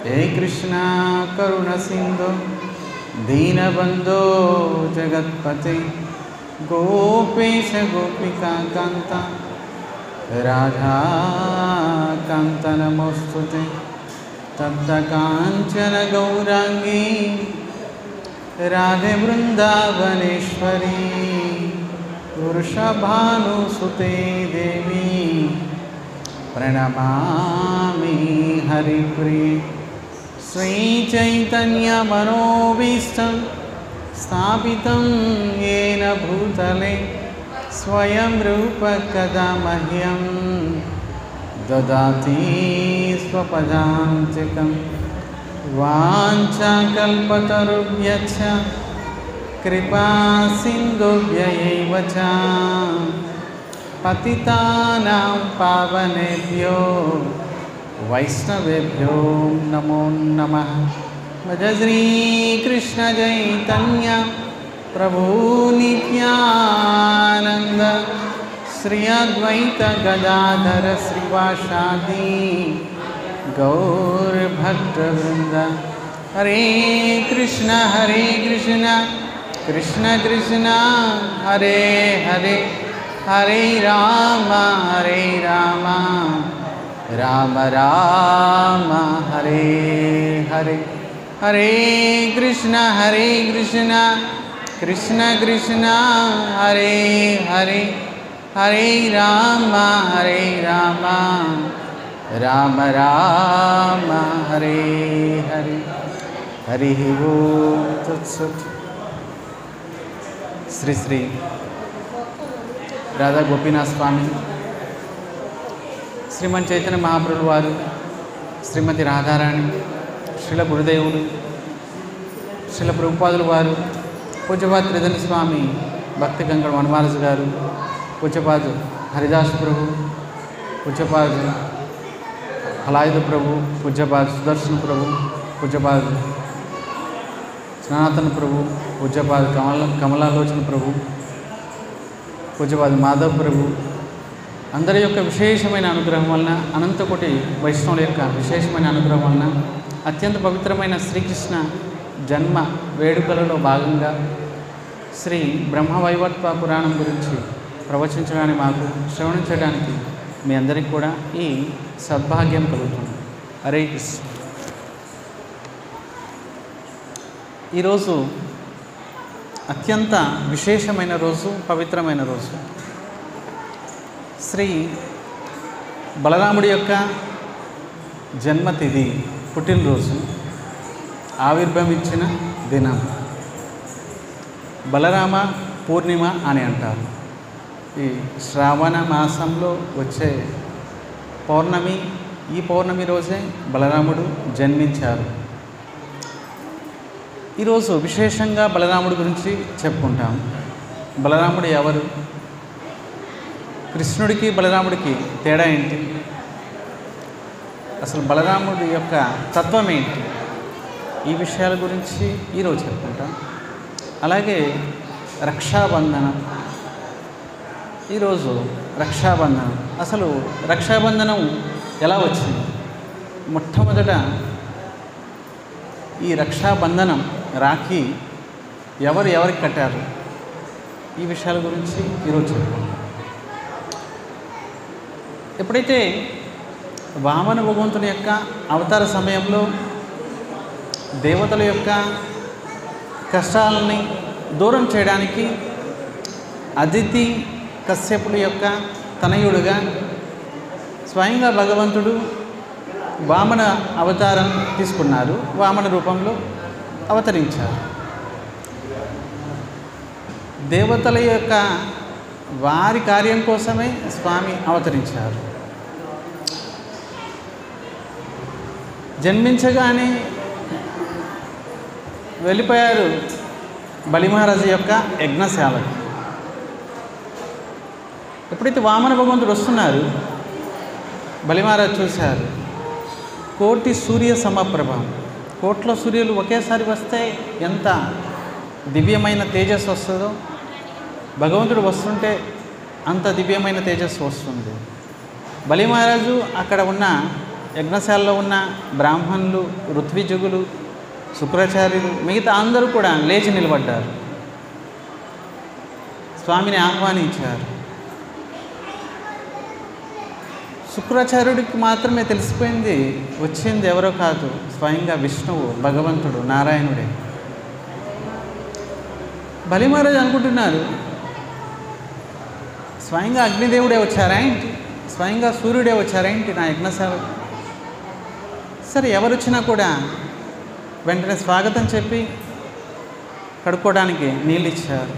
हे कृष्णा करुण सिंधु दीनबंधो जगत्पते गोपेश गोपिका कांता राधा कांत नमोस्तुते तप्त कांचन गौरांगी राधे वृंदावनेश्वरी वृषभानुसुते देवी प्रणमामि हरिप्रिये श्रीचैतन्यमनोभीष्टं स्थापितं येन भूतले स्वयं रूप कदा मह्यं ददाति स्वपदान्तिकं वाञ्छाकल्पतरुभ्यश्च कृपा सिन्धुभ्य एव च पतितानां पावनेभ्यो वैष्णवेभ्यो नमो नमः। भज श्री कृष्ण चैतन्य प्रभु नित्यानंद श्री अद्वैत गदाधर श्रीवासादि गौर भक्तवृंद। हरे कृष्ण कृष्ण कृष्ण हरे हरे हरे राम राम राम हरे हरे हरे कृष्ण कृष्ण कृष्ण हरे हरे हरे राम राम राम हरे हरे हरि ओम तत्सत्। श्री श्री राधा गोपीनाथ स्वामी श्रीमन चैतन्य महाप्रभु वाరు श्रीमती राधाराणी శ్రీల గురుదేవులు శ్రీల ప్రభుపాదులు వారు పూజ్యపాద త్రిదండి స్వామి భక్తి గంగడ వనమారాజు గారు పూజ్యపాద హరిదాస్ ప్రభు పూజ్యపాద హలాయుధ ప్రభు పూజ్యపాద సుదర్శన ప్రభు పూజ్యపాద సనాతన ప్రభు పూజ్యపాద కమలాలోచన ప్రభు పూజ్యపాద మాధవ్ ప్రభు అందరి యొక్క విశేషమైన అనుగ్రహం వలన అనంతకోటి వైష్ణవుల యొక్క విశేషమైన అనుగ్రహం వలన అత్యంత పవిత్రమైన శ్రీకృష్ణ జన్మ వేడుకలలో భాగంగా శ్రీ బ్రహ్మవైవర్త పురాణం గురించి ప్రవచించడానికి మాకు శ్రవణించడానికి మీ అందరికీ కూడా ఈ సద్భాగ్యం కలుగుతుంది. హరే కృష్ణ. ఈరోజు అత్యంత విశేషమైన రోజు, పవిత్రమైన రోజు. శ్రీ బలరాముడి యొక్క జన్మతిథి, పుట్టినరోజు, ఆవిర్భవించిన దినం బలరామ పూర్ణిమ అని అంటారు. ఈ శ్రావణ మాసంలో వచ్చే పౌర్ణమి, ఈ పౌర్ణమి రోజే బలరాముడు జన్మించారు. ఈరోజు విశేషంగా బలరాముడి గురించి చెప్పుకుంటాం. బలరాముడు ఎవరు? కృష్ణుడికి బలరాముడికి తేడా ఏంటి? అసలు బలరాముడి యొక్క తత్వం ఏంటి? ఈ విషయాల గురించి ఈరోజు చెప్పుకుంటాం. అలాగే రక్షాబంధనం, ఈరోజు రక్షాబంధనం. అసలు రక్షాబంధనం ఎలా వచ్చింది? మొట్టమొదట ఈ రక్షాబంధనం, రాఖీ ఎవరికి కట్టారు? ఈ విషయాల గురించి ఈరోజు చెప్పుకుంటాం. ఎప్పుడైతే వామన భగవంతుని యొక్క అవతార సమయంలో దేవతల యొక్క కష్టాలని దూరం చేయడానికి అదితి కశ్యపుల యొక్క తనయుడుగా స్వయంగా భగవంతుడు వామన అవతారం తీసుకున్నారు, వామన రూపంలో అవతరించారు. దేవతల యొక్క వారి కార్యం కోసమే స్వామి అవతరించారు. జన్మించగానే వెళ్ళిపోయారు బలిమహారాజు యొక్క యజ్ఞశాలకు. ఎప్పుడైతే వామన భగవంతుడు వస్తున్నారు, బలిమహారాజు చూశారు. కోటి సూర్య సమప్రభం, కోట్ల సూర్యులు ఒకేసారి వస్తే ఎంత దివ్యమైన తేజస్సు వస్తుందో, భగవంతుడు వస్తుంటే అంత దివ్యమైన తేజస్సు వస్తుంది. బలి మహారాజు అక్కడ ఉన్న యజ్ఞశాలలో ఉన్న బ్రాహ్మణులు, ఋత్విజుగులు, శుక్రాచార్యులు, మిగతా అందరూ కూడా లేచి నిలబడ్డారు, స్వామిని ఆహ్వానించారు. శుక్రాచార్యుడికి మాత్రమే తెలిసిపోయింది, వచ్చింది ఎవరో కాదు, స్వయంగా విష్ణువు, భగవంతుడు, నారాయణుడే. బలి మహారాజు అనుకుంటున్నారు, స్వయంగా అగ్నిదేవుడే వచ్చారా ఏంటి, స్వయంగా సూర్యుడే వచ్చారా ఏంటి నా యజ్ఞశాల. సరే, ఎవరు వచ్చినా కూడా వెంటనే స్వాగతం చెప్పి కడుక్కోవడానికి నీళ్ళు ఇచ్చారు,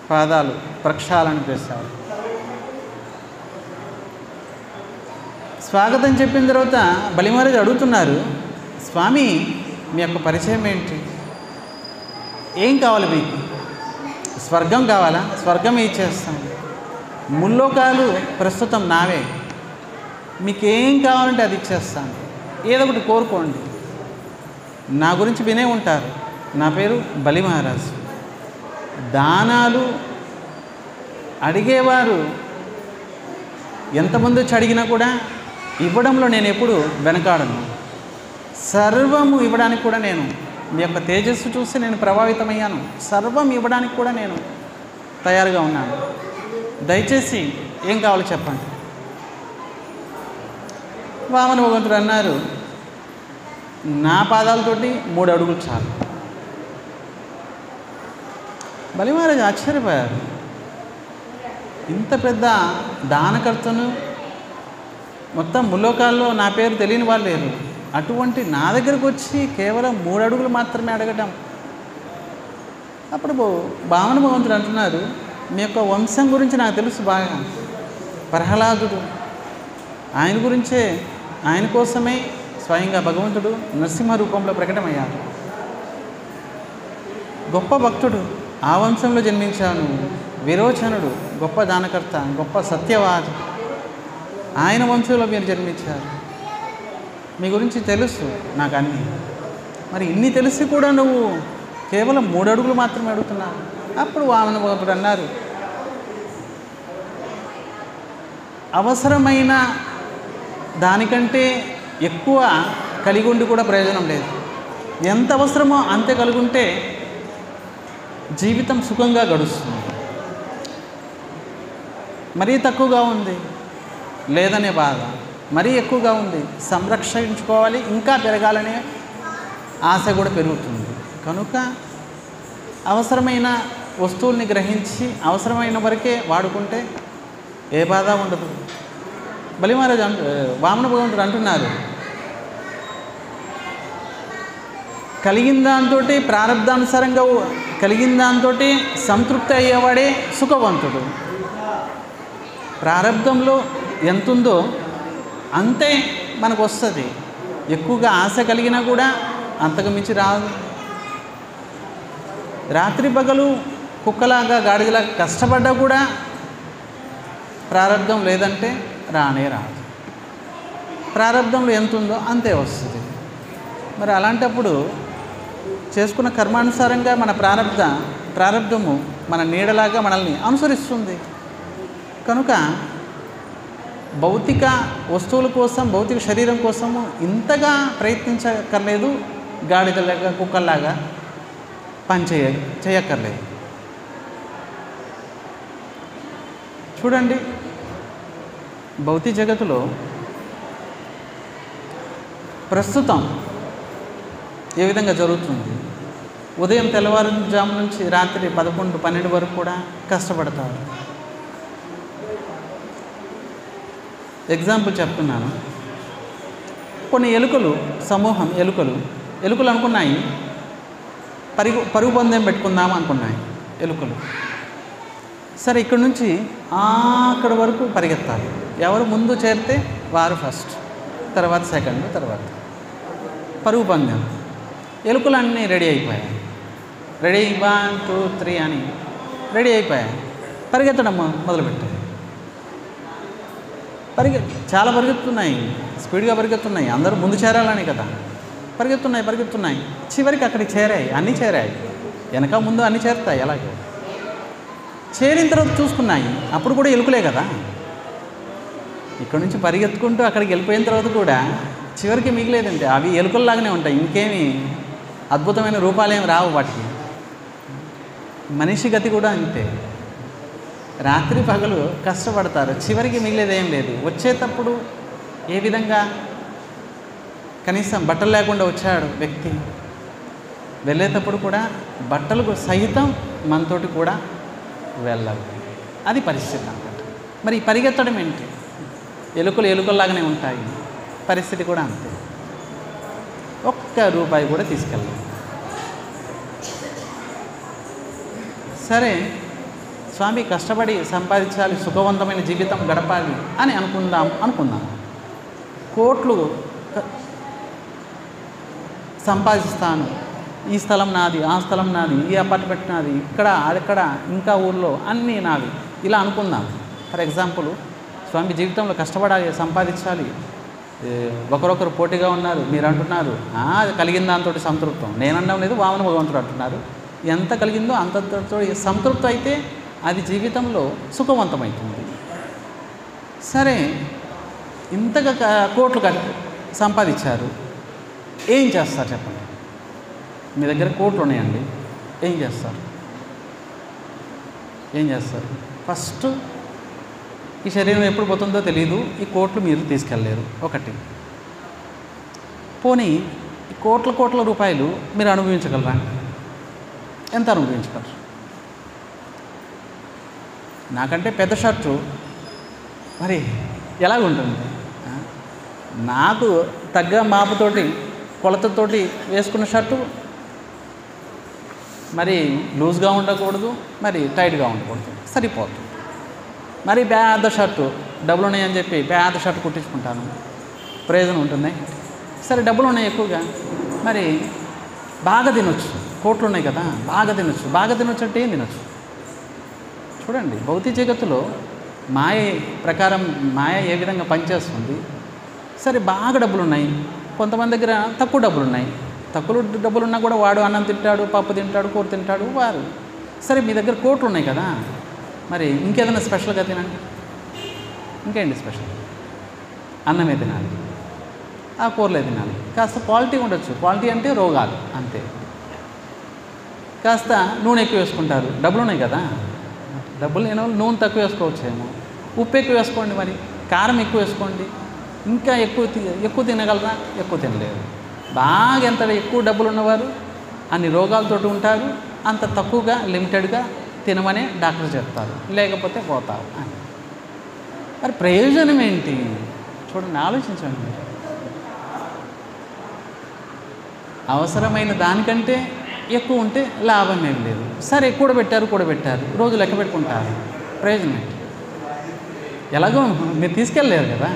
పాదాలు ప్రక్షాళన చేశారు. స్వాగతం చెప్పిన తర్వాత బలి మహారాజు అడుగుతున్నారు, స్వామి మీ యొక్క పరిచయం ఏంటి, ఏం కావాలి మీకు, స్వర్గం కావాలా, స్వర్గం ఇచ్చేస్తాం, ముల్లోకాలు ప్రస్తుతం నావే, మీకేం కావాలంటే అది ఇచ్చేస్తాను, ఏదో ఒకటి కోరుకోండి. నా గురించి వినే ఉంటారు, నా పేరు బలి మహారాజు. దానాలు అడిగేవారు ఎంతమంది వచ్చి అడిగినా కూడా ఇవ్వడంలో నేను ఎప్పుడు వెనకాడను, సర్వము ఇవ్వడానికి కూడా నేను, మీ యొక్క తేజస్సు చూసి నేను ప్రభావితమయ్యాను, సర్వం ఇవ్వడానికి కూడా నేను తయారుగా ఉన్నాను, దయచేసి ఏం కావాలో చెప్పండి. వామన భగవంతుడు అన్నారు, నా పాదాలతోటి 3 అడుగులు చాలు. బలి మహారాజు ఆశ్చర్యపోయారు, ఇంత పెద్ద దానకర్తను, మొత్తం ముల్లోకాల్లో నా పేరు తెలియని వాళ్ళు లేరు, అటువంటి నా దగ్గరకు వచ్చి కేవలం 3 అడుగులు మాత్రమే అడగటం. అప్పుడు వామన భగవంతుడు అంటున్నారు, మీ యొక్క వంశం గురించి నాకు తెలుసు బాగా, ప్రహ్లాదుడు, ఆయన గురించే, ఆయన కోసమే స్వయంగా భగవంతుడు నరసింహ రూపంలో ప్రకటమయ్యాడు. గొప్ప భక్తుడు, ఆ వంశంలో జన్మించాను. విరోచనుడు గొప్ప దానకర్త, గొప్ప సత్యవాది, ఆయన వంశంలో మీరు జన్మించారు, మీ గురించి తెలుసు నాకు అన్నీ. మరి ఇన్ని తెలిసి కూడా నువ్వు కేవలం 3 అడుగులు మాత్రమే అడుగుతున్నావు. అప్పుడు వామన భగవంతుడు అన్నారు, అవసరమైన దానికంటే ఎక్కువ కలిగి ఉండి కూడా ప్రయోజనం లేదు. ఎంత అవసరమో అంతే కలిగి ఉంటే జీవితం సుఖంగా గడుస్తుంది. మరీ తక్కువగా ఉంది లేదనే బాధ, మరీ ఎక్కువగా ఉంది సంరక్షించుకోవాలి, ఇంకా పెరగాలనే ఆశ కూడా పెరుగుతుంది. కనుక అవసరమైన వస్తువుల్ని గ్రహించి అవసరమైన వరకే వాడుకుంటే ఏ బాధ ఉండదు. బలి మహారాజు వామన భగవంతుడు అంటున్నారు, కలిగిన దాంతో ప్రారంధానుసారంగా కలిగిన దాంతో సంతృప్తి అయ్యేవాడే సుఖవంతుడు. ప్రారంధంలో ఎంతుందో అంతే మనకు వస్తుంది. ఎక్కువగా ఆశ కలిగినా కూడా అంతకు మించి రాదు. రాత్రి పగలు కుక్కలాగా గాడిదలాగా కష్టపడ్డా కూడా ప్రారంధం లేదంటే రానే రాదు. ప్రారంధంలో ఎంత ఉందో అంతే వస్తుంది. మరి అలాంటప్పుడు చేసుకున్న కర్మానుసారంగా మన ప్రారంధము మన నీడలాగా మనల్ని అనుసరిస్తుంది. కనుక భౌతిక వస్తువుల కోసం, భౌతిక శరీరం కోసము ఇంతగా ప్రయత్నించక్కర్లేదు, గాడిదలాగా కుక్కల్లాగా పని చేయక్కర్లేదు. చూడండి, భౌతిక జగత్తులో ప్రస్తుతం ఏ విధంగా జరుగుతుంది. ఉదయం తెల్లవారుజాము నుంచి రాత్రి 11, 12 వరకు కూడా కష్టపడతారు. ఎగ్జాంపుల్ చెప్తున్నాను. కొన్ని ఎలుకలు సమూహం ఎలుకలు అనుకున్నాయి, పరుగు పందెం పెట్టుకుందాం అనుకున్నాయి ఎలుకలు. సరే, ఇక్కడ నుంచి అక్కడ వరకు పరిగెత్తాలి. ఎవరు ముందు చేరితే వారు ఫస్ట్, తర్వాత సెకండ్, తర్వాత పరుగు పందెం. ఎలుకలు అన్నీ రెడీ అయిపోయాయి. 1, 2, 3 అని రెడీ అయిపోయాయి. పరిగెత్తడం మొదలుపెట్టాయి. చాలా పరిగెత్తున్నాయి, స్పీడ్గా పరిగెత్తున్నాయి. అందరూ ముందు చేరాలని కదా, పరిగెత్తున్నాయి. చివరికి అక్కడికి చేరాయి, అన్నీ చేరాయి. వెనక ముందు అన్నీ చేరుతాయి. అలాగే చేరిన తర్వాత చూసుకున్నాయి, అప్పుడు కూడా ఎలుకలే కదా. ఇక్కడ నుంచి పరిగెత్తుకుంటూ అక్కడికి వెళ్ళిపోయిన తర్వాత కూడా చివరికి మిగిలేదంటే అవి ఎలుకల్లాగానే ఉంటాయి, ఇంకేమి అద్భుతమైన రూపాలేమి రావు వాటికి. మనిషి గతి కూడా అంతే, రాత్రి పగలు కష్టపడతారు, చివరికి మిగిలేదేం లేదు. వచ్చేటప్పుడు ఏ విధంగా కనీసం బట్టలు లేకుండా వచ్చాడు వ్యక్తి, వెళ్ళేటప్పుడు కూడా బట్టలు సహితం మనతోటి కూడా వెళ్ళాలి. అది పరిస్థితి అన్నమాట. మరి పరిగెత్తడం ఏంటి? ఎలుకలు ఎలుకల్లాగానే ఉంటాయి, పరిస్థితి కూడా అంతే. ఒక్క రూపాయి కూడా తీసుకెళ్ళాలి. సరే స్వామి కష్టపడి సంపాదించాలి, సుఖవంతమైన జీవితం గడపాలి అని అనుకుందాం. కోట్లు సంపాదిస్తాను, ఈ స్థలం నాది, ఆ స్థలం నాది, ఈ అపార్ట్మెంట్ నాది, ఇక్కడ అక్కడ ఇంకా ఊర్లో అన్నీ నావి, ఇలా అనుకుందాం. ఫర్ ఎగ్జాంపుల్ స్వామి జీవితంలో కష్టపడాలి, సంపాదించాలి, ఒకరొకరు పోటీగా ఉన్నారు, మీరు అంటున్నారు అది కలిగిన దాంతో సంతృప్తం, నేననడం లేదు, వామన భగవంతుడు అంటున్నారు. ఎంత కలిగిందో అంతతో సంతృప్తి అయితే అది జీవితంలో సుఖవంతమవుతుంది. సరే ఇంతగా కోట్లు సంపాదించారు, ఏం చేస్తారు చెప్పండి? మీ దగ్గర కోట్లు ఉన్నాయండి, ఏం చేస్తారు? ఫస్ట్ ఈ శరీరం ఎప్పుడు పోతుందో తెలియదు, ఈ కోట్లు మీరు తీసుకెళ్ళలేరు ఒకటి. పోనీ ఈ కోట్ల రూపాయలు మీరు అనుభవించగలరా? ఎంత అనుభవించగలరు? నాకంటే పెద్ద షర్టు మరి ఎలాగుంటుంది? నాకు తగ్గ మాపుతోటి కొలతతోటి వేసుకున్న షర్టు మరి లూజ్గా ఉండకూడదు, మరి టైట్గా ఉండకూడదు, సరిపోతుంది. మరి పెద్ద షర్టు డబ్బులు ఉన్నాయని చెప్పి పెద్ద షర్టు కుట్టించుకుంటాను, ప్రయోజనం ఉంటుంది? సరే డబ్బులు ఉన్నాయి ఎక్కువగా, మరి బాగా తినొచ్చు, కోట్లు ఉన్నాయి కదా, బాగా తినొచ్చు అంటే ఏం తినొచ్చు? చూడండి, భౌతిక జగత్తులో మాయ ప్రకారం మాయ ఏ విధంగా పనిచేస్తుంది. సరే బాగా డబ్బులు ఉన్నాయి, కొంతమంది దగ్గర తక్కువ డబ్బులు ఉన్నాయి, తక్కువ డబ్బులున్నా కూడా వాడు అన్నం తింటాడు, పప్పు తింటాడు, కూర తింటాడు వారు. సరే మీ దగ్గర కోట్లు ఉన్నాయి కదా, మరి ఇంకేదైనా స్పెషల్గా తినండి. ఇంకేంటి స్పెషల్? అన్నమే తినాలి, ఆ కూరలే తినాలి, కాస్త క్వాలిటీ ఉండొచ్చు. క్వాలిటీ అంటే రోగాలు అంతే. కాస్త నూనె ఎక్కువ వేసుకుంటారు, డబ్బులు ఉన్నాయి కదా, డబ్బులు లేని వాళ్ళు నూనె తక్కువ వేసుకోవచ్చేమో, ఉప్పు ఎక్కువ వేసుకోండి, మరి కారం ఎక్కువ వేసుకోండి. ఇంకా ఎక్కువ తినగలరా? ఎక్కువ తినలేరు. బాగా ఎంత ఎక్కువ డబ్బులు ఉన్నవారు అన్ని రోగాలతోటి ఉంటారు, అంత తక్కువగా లిమిటెడ్గా తినమనే డాక్టర్ చెప్తారు, లేకపోతే పోతావు అని. మరి ప్రయోజనం ఏంటి? చూడండి, ఆలోచించండి. అవసరమైన దానికంటే ఎక్కువ ఉంటే లాభం ఏం లేదు. సరే కూడబెట్టారు, రోజు లెక్క పెట్టుకుంటారు, ప్రయోజనం ఏంటి? ఎలాగో మీరు తీసుకెళ్ళలేరు కదా.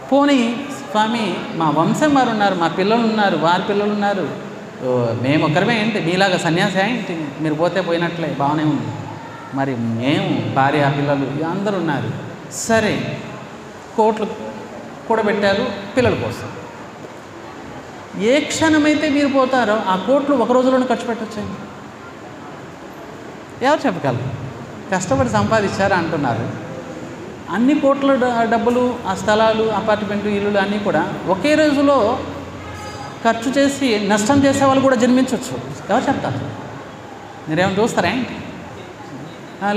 పోనీ స్వామి మా వంశం వారు ఉన్నారు, మా పిల్లలు ఉన్నారు, వారి పిల్లలు ఉన్నారు, మేము ఒక్కరమే ఏంటి మీలాగా సన్యాసి ఏంటి, మీరు పోతే పోయినట్లే బాగానే ఉంది, మరి మేము భార్య పిల్లలు అందరూ ఉన్నారు. సరే కోట్లు కూడబెట్టారు పిల్లల కోసం. ఏ క్షణమైతే మీరు పోతారో ఆ కోట్లు ఒక రోజులోనే ఖర్చు పెట్టొచ్చండి. ఎవరు చెప్పగలరు? కష్టపడి సంపాదించారా అంటున్నారు. అన్ని కోట్ల డబ్బులు, ఆ స్థలాలు, అపార్ట్మెంటు, ఇల్లులు అన్నీ కూడా ఒకే రోజులో ఖర్చు చేసి నష్టం చేసే వాళ్ళు కూడా జన్మించవచ్చు. ఎవరు చెప్తారు? మీరేమైనా చూస్తారా ఏంటి?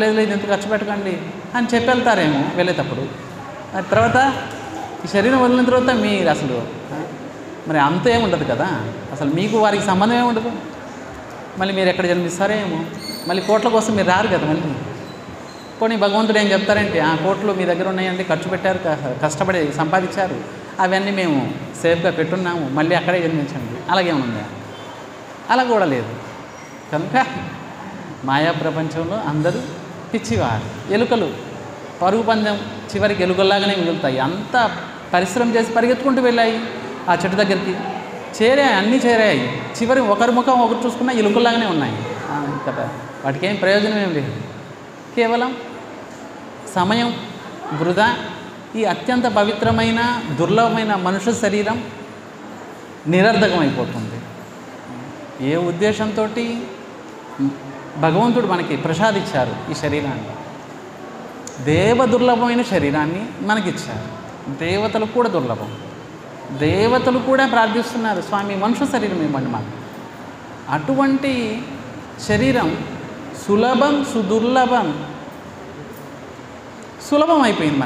లేదు ఇంత ఖర్చు పెట్టకండి అని చెప్పి వెళ్తారేమో వెళ్ళేటప్పుడు. తర్వాత ఈ శరీరం వదిలిన తర్వాత మీరు అసలు మరి అంత ఏముండదు కదా, అసలు మీకు వారికి సంబంధం ఏముండదు. మళ్ళీ మీరు ఎక్కడ జన్మిస్తారేమో, మళ్ళీ కోట్ల కోసం మీరు రారు కదా. మళ్ళీ పోనీ భగవంతుడు ఏం చెప్తారంటే, ఆ కోట్లు మీ దగ్గర ఉన్నాయండి, ఖర్చు పెట్టారు, కష్టపడి సంపాదించారు, అవన్నీ మేము సేఫ్గా పెట్టున్నాము, మళ్ళీ అక్కడే జన్మించండి. అలాగేముందా? అలా కూడా లేదు. కనుక మాయా ప్రపంచంలో అందరూ పిచ్చివారు, ఎలుకలు. పరుగు పందెం చివరికి ఎలుకల్లాగానే మిగులుతాయి. అంత పరిశ్రమ చేసి పరిగెత్తుకుంటూ వెళ్ళాయి ఆ చెట్టు దగ్గరికి, చేరాయి, అన్నీ చేరాయి. చివరి ఒకరి ముఖం ఒకరు చూసుకున్నా ఎలుకల్లాగానే ఉన్నాయి కదా. వాటికి ఏం ప్రయోజనం ఏం లేదు, కేవలం సమయం వృధా. ఈ అత్యంత పవిత్రమైన దుర్లభమైన మనుష్య శరీరం నిరర్ధకమైపోతుంది. ఏ ఉద్దేశంతో భగవంతుడు మనకి ప్రసాదించారు ఈ శరీరాన్ని, దేవదుర్లభమైన శరీరాన్ని మనకిచ్చారు. దేవతలు కూడా దుర్లభం. దేవతలు కూడా ప్రార్థిస్తున్నారు, స్వామి మనుష్య శరీరం ఇవ్వండి మాకు. అటువంటి శరీరం సులభం సుదుర్లభం, సులభం అయిపోయింది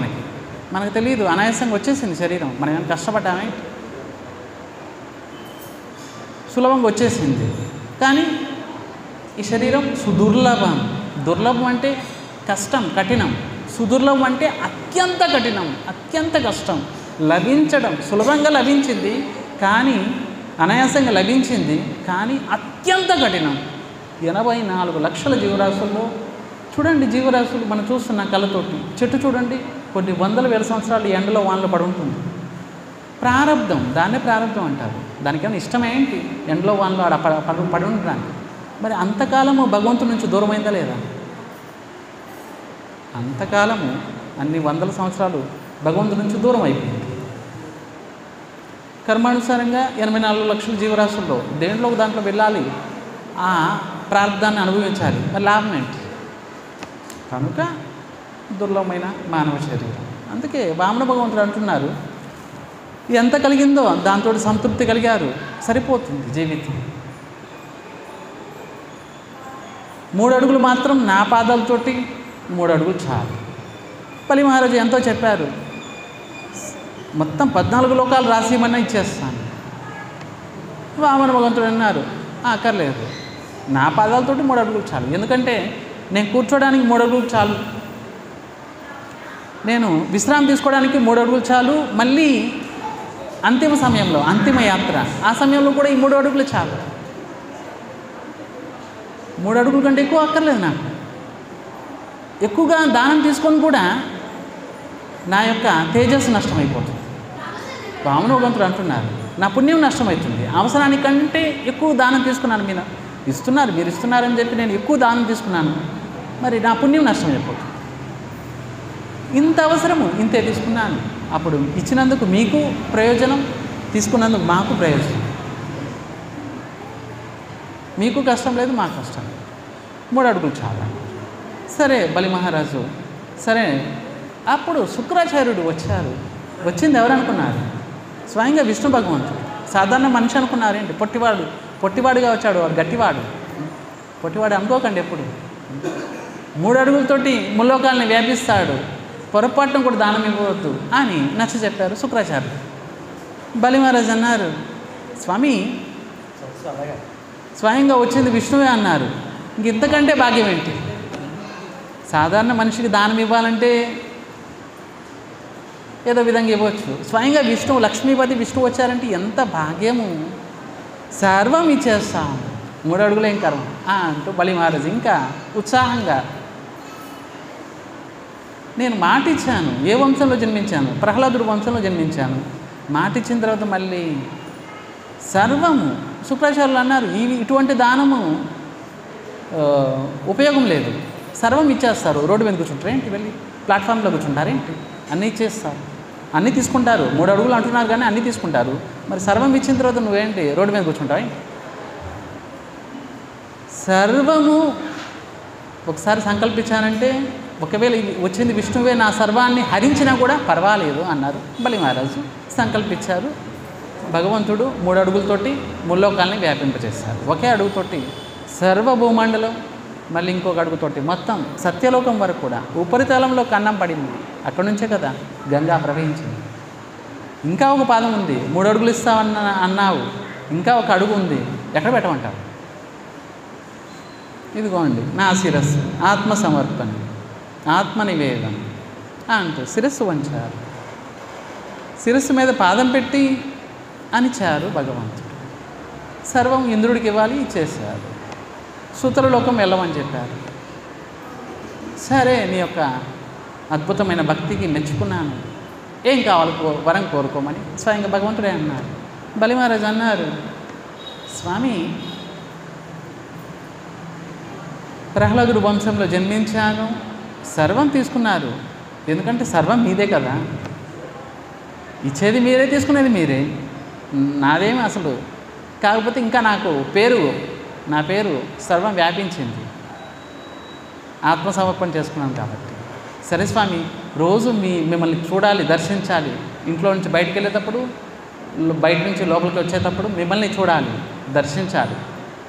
మనకు తెలియదు, అనాయాసంగా వచ్చేసింది శరీరం. మనం ఏమైనా కష్టపడ్డామే, సులభంగా వచ్చేసింది. కానీ ఈ శరీరం సుదుర్లభం. దుర్లభం అంటే కష్టం, కఠినం. సుదుర్లభం అంటే అత్యంత కఠినం, అత్యంత కష్టం. లభించడం సులభంగా లభించింది, కానీ అనాయాసంగా లభించింది, కానీ అత్యంత కఠినం. 84 లక్షల జీవరాశుల్లో చూడండి, జీవరాశులు మనం చూస్తున్న కళ్ళతోటి. చెట్టు చూడండి, కొన్ని వందల వేల సంవత్సరాలు ఎండలో వానలో పడి ఉంటుంది. ప్రారంధం, దాన్నే ప్రారంధం అంటారు. దానికైనా ఇష్టమేంటి ఎండలో వానలో ఆడ పడి ఉండడానికి? మరి అంతకాలము భగవంతుడి నుంచి దూరమైందా లేదా? అంతకాలము అన్ని వందల సంవత్సరాలు భగవంతుడి నుంచి దూరం అయిపోయింది. కర్మానుసారంగా 84 లక్షల జీవరాశుల్లో దేంట్లో దాంట్లో వెళ్ళాలి, ఆ ప్రార్థాన్ని అనుభవించాలి. మరి లాభం ఏంటి? కనుక దుర్లభమైన మానవ శరీరం. అందుకే వామన భగవంతుడు అంటున్నారు, ఎంత కలిగిందో దాంతో సంతృప్తి కలిగారు, సరిపోతుంది జీవితం. 3 అడుగులు మాత్రం నా పాదాలతోటి 3 అడుగులు చాలు. బలి మహారాజు ఎంతో చెప్పారు, మొత్తం 14 లోకాలు రాసిమన్నా ఇచ్చేస్తాను. వామన భగవంతుడు అన్నారు, అక్కర్లేదు, నా పాదాలతోటి 3 అడుగులు చాలు. ఎందుకంటే నేను కూర్చోడానికి 3 అడుగులు చాలు, నేను విశ్రాంతి తీసుకోవడానికి 3 అడుగులు చాలు. మళ్ళీ అంతిమ సమయంలో, అంతిమ యాత్ర, ఆ సమయంలో కూడా ఈ 3 అడుగులు చాలు. 3 అడుగుల కంటే ఎక్కువ అక్కర్లేదు నాకు. ఎక్కువగా దానం తీసుకొని కూడా నా యొక్క తేజస్సు నష్టమైపోతుంది. వామన భగవంతుడు అంటున్నారు, నా పుణ్యం నష్టమవుతుంది. అవసరానికంటే ఎక్కువ దానం తీసుకున్నాను, మీరు ఇస్తున్నారని చెప్పి నేను ఎక్కువ దానం తీసుకున్నాను, మరి నా పుణ్యం నష్టమైపోతుంది. ఇంత అవసరము ఇంతే తీసుకున్నాను, అప్పుడు ఇచ్చినందుకు మీకు ప్రయోజనం, తీసుకున్నందుకు మాకు ప్రయోజనం. మీకు కష్టం లేదు, మాకు కష్టం లేదు. 3 అడుగులు చాలా. సరే బలి మహారాజు, సరే అప్పుడు శుక్రాచార్యుడు వచ్చారు. వచ్చింది ఎవరనుకున్నారు? స్వయంగా విష్ణు భగవంతుడు. సాధారణ మనిషి అనుకున్నారేంటి? పొట్టివాడుగా వచ్చాడు, వాడు గట్టివాడు. పొట్టివాడు అనుకోకండి ఎప్పుడు. 3 అడుగులతోటి ముల్లోకాలని వ్యాపిస్తాడు, పొరపాటును కూడా దానం ఇవ్వవద్దు అని నచ్చ చెప్పారు శుక్రాచార్యుడు. బలి మహారాజు అన్నారు, స్వామి స్వయంగా వచ్చింది విష్ణువే అన్నారు, ఇంతకంటే భాగ్యం ఏంటి? సాధారణ మనిషికి దానం ఇవ్వాలంటే ఏదో విధంగా ఇవ్వచ్చు, స్వయంగా విష్ణువు, లక్ష్మీపతి విష్ణువు వచ్చారంటే ఎంత భాగ్యము. సర్వం ఇచ్చేస్తాం, 3 అడుగులేం కర్మ అంటూ బలి మహారాజు ఇంకా ఉత్సాహంగా, నేను మాట ఇచ్చాను, ఏ వంశంలో జన్మించాను? ప్రహ్లాదుడు వంశంలో జన్మించాను. మాట ఇచ్చిన తర్వాత మళ్ళీ సర్వము. శుక్రాచార్యులు అన్నారు, ఇటువంటి దానము ఉపయోగం లేదు, సర్వం ఇచ్చేస్తారు. రోడ్డు మీద కూర్చుంటారేంటి? వెళ్ళి ప్లాట్ఫామ్లో కూర్చుంటారేంటి? అన్నీ ఇచ్చేస్తారు, అన్నీ తీసుకుంటారు. 3 అడుగులు అంటున్నారు కానీ అన్నీ తీసుకుంటారు. మరి సర్వం ఇచ్చిన తర్వాత నువ్వేంటి రోడ్డు మీద కూర్చుంటావు? సర్వము ఒకసారి సంకల్పించానంటే, ఒకవేళ వచ్చింది విష్ణువే నా సర్వాన్ని హరించినా కూడా పర్వాలేదు అన్నారు బలి మహారాజు. సంకల్పించారు. భగవంతుడు 3 అడుగులతోటి ముల్లోకాలని వ్యాపింపచేశారు. ఒకే అడుగుతోటి సర్వభూమండలం, మళ్ళీ ఇంకొక అడుగుతోటి మొత్తం సత్యలోకం వరకు కూడా. ఉపరితలంలో కన్నం పడింది, అక్కడి నుంచే కదా గంగా ప్రవహించింది. ఇంకా ఒక పాదం ఉంది, 3 అడుగులు అన్నావు, ఇంకా ఒక అడుగు ఉంది, ఎక్కడ పెట్టమంటావు? ఇదిగోండి నా శిరస్సు, ఆత్మ సమర్పణ, ఆత్మ నివేదన అంటూ శిరస్సు వంచారు. శిరస్సు మీద పాదం పెట్టి అనిచారు భగవంతుడు. సర్వం ఇంద్రుడికి ఇవ్వాలి, ఇచ్చేశారు. సుతరలోకం వెళ్ళమని చెప్పారు. సరే, నీ యొక్క అద్భుతమైన భక్తికి మెచ్చుకున్నాను, ఏం కావాలి వరం కోరుకోమని స్వయంగా భగవంతుడే అన్నారు. బలి మహారాజు అన్నారు, స్వామి ప్రహ్లాదుడు వంశంలో జన్మించాను, సర్వం తీసుకున్నారు, ఎందుకంటే సర్వం మీదే కదా, ఇచ్చేది మీరే, తీసుకునేది మీరే, నాదేమి అసలు. కాకపోతే ఇంకా నాకు నా పేరు సర్వం వ్యాపించింది, ఆత్మసమర్పణ చేసుకున్నాను కాబట్టి. సరే స్వామి, రోజు మిమ్మల్ని చూడాలి, దర్శించాలి, ఇంట్లో నుంచి బయటికి వెళ్ళేటప్పుడు, బయట నుంచి లోపలికి వచ్చేటప్పుడు మిమ్మల్ని చూడాలి, దర్శించాలి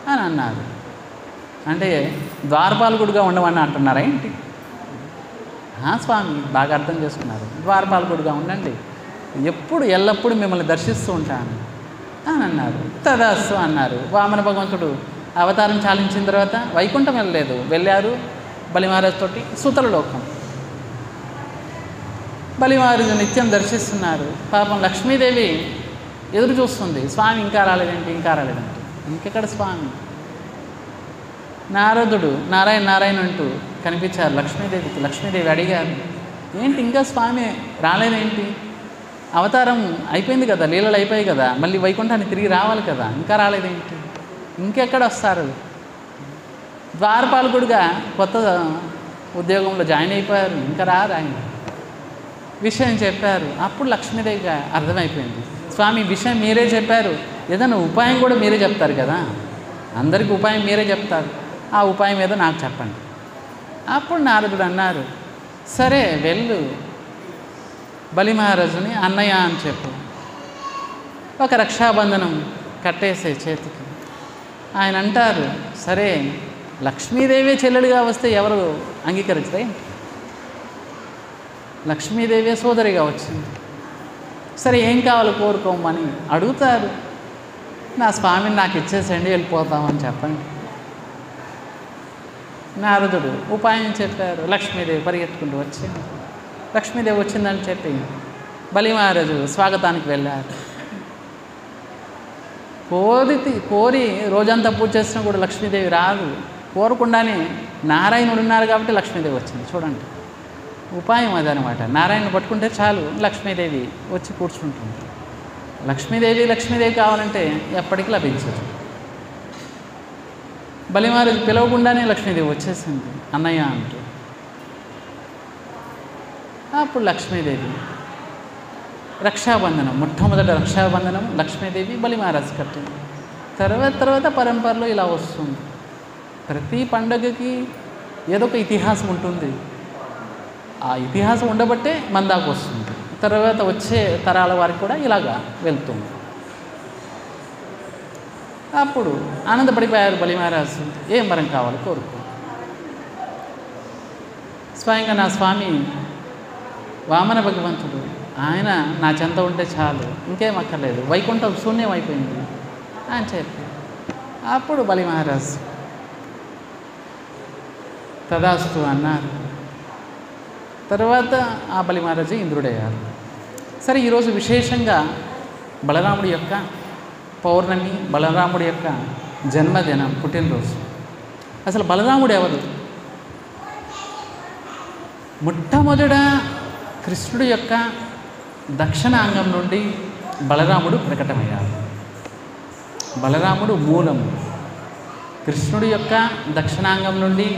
అని అన్నారు. అంటే ద్వారపాలకుడిగా ఉండమని అంటున్నారా ఏంటి? స్వామి, బాగా అర్థం చేసుకున్నారు. ద్వారపాలకుడిగా ఉండండి, ఎల్లప్పుడూ మిమ్మల్ని దర్శిస్తూ ఉంటాను అని అన్నారు. తదాస్తు అన్నారు. వామన భగవంతుడు అవతారం చాలించిన తర్వాత వైకుంఠం వెళ్ళారు బలిమహారాజు తోటి సుతల లోకం. బలిమహారాజు నిత్యం దర్శిస్తున్నారు. పాపం లక్ష్మీదేవి ఎదురు చూస్తుంది, స్వామి ఇంకా రాలేదేంటి. ఇంకెక్కడ స్వామి? నారదుడు నారాయణ అంటూ కనిపించారు లక్ష్మీదేవికి. లక్ష్మీదేవి అడిగారు, ఏంటి ఇంకా స్వామి రాలేదేంటి? అవతారం అయిపోయింది కదా, లీలలు అయిపోయాయి కదా, మళ్ళీ వైకుంఠానికి తిరిగి రావాలి కదా, ఇంకా రాలేదేంటి? ఇంకెక్కడ వస్తారు? ద్వారపాలకుడిగా కొత్త ఉద్యోగంలో జాయిన్ అయిపోయారు, ఇంకా రారు ఆయన. విషయం చెప్పారు. అప్పుడు లక్ష్మీదేవిగా అర్థమైపోయింది, స్వామి విషయం మీరే చెప్పారు, ఏదైనా ఉపాయం కూడా మీరే చెప్తారు కదా, అందరికీ ఉపాయం మీరే చెప్తారు, ఆ ఉపాయం ఏదో నాకు చెప్పండి. అప్పుడు నారదుడు అన్నారు, సరే వెళ్ళు, బలిమహారాజుని అన్నయ్య అని చెప్పు, ఒక రక్షాబంధనం కట్టేసే చేతికి. ఆయన అంటారు, సరే లక్ష్మీదేవి చెల్లెలుగా వస్తే ఎవరు అంగీకరించరే? లక్ష్మీదేవి సోదరిగా వచ్చింది. సరే ఏం కావాలో కోరుకోమని అడుగుతారు. నా స్వామిని నాకు ఇచ్చేసండి, వెళ్ళిపోతామని చెప్పండి. నారదుడు ఉపాయం చెప్పారు. లక్ష్మీదేవి పరిగెత్తుకుంటూ వచ్చింది. లక్ష్మీదేవి వచ్చిందని చెప్పి బలిమహారాజు స్వాగతానికి వెళ్ళారు. కోరి రోజంతా పూజ చేసినా కూడా లక్ష్మీదేవి రాదు. కోరకుండానే నారాయణుడు ఉన్నారు కాబట్టి లక్ష్మీదేవి వచ్చింది. చూడండి, ఉపాయం అదనమాట. నారాయణను పట్టుకుంటే చాలు, లక్ష్మీదేవి వచ్చి కూర్చుంటుంది. లక్ష్మీదేవి కావాలంటే ఎప్పటికీ లభించదు. బలిమహారాజు పిలవకుండానే లక్ష్మీదేవి వచ్చేసింది అన్నయ్య అంటూ. అప్పుడు లక్ష్మీదేవి రక్షాబంధనం, మొట్టమొదటి రక్షాబంధనం లక్ష్మీదేవి బలిమహారాజు కట్టింది. తర్వాత పరంపరలో ఇలా వస్తుంది. ప్రతి పండగకి ఏదో ఒక ఇతిహాసం ఉంటుంది. ఆ ఇతిహాసం ఉండబట్టే మన దాకా వస్తుంది. తర్వాత వచ్చే తరాల వారికి కూడా ఇలాగా వెళ్తుంది. అప్పుడు ఆనందపడిపోయారు బలిమహారాజు. ఏం వరం కావాలి కోరుకో. స్వయంగా నా స్వామి వామన భగవంతుడు, ఆయన నా చెంత ఉంటే చాలు, ఇంకేం అక్కర్లేదు, వైకుంఠం శూన్యం అయిపోయింది అని చెప్పి. అప్పుడు బలిమహారాజు తదాస్తు అన్నారు. తర్వాత ఆ బలిమహారాజు ఇంద్రుడయ్యారు. సరే, ఈరోజు విశేషంగా బలరాముడి యొక్క పౌర్ణమి, బలరాముడి యొక్క జన్మదినం, పుట్టినరోజు. అసలు బలరాముడు ఎవరు? మొట్టమొదట కృష్ణుడి యొక్క దక్షిణ అంగం నుండి బలరాముడు ప్రకటమయ్యారు. బలరాముడు మూలము. కృష్ణుడి యొక్క దక్షిణాంగం నుండి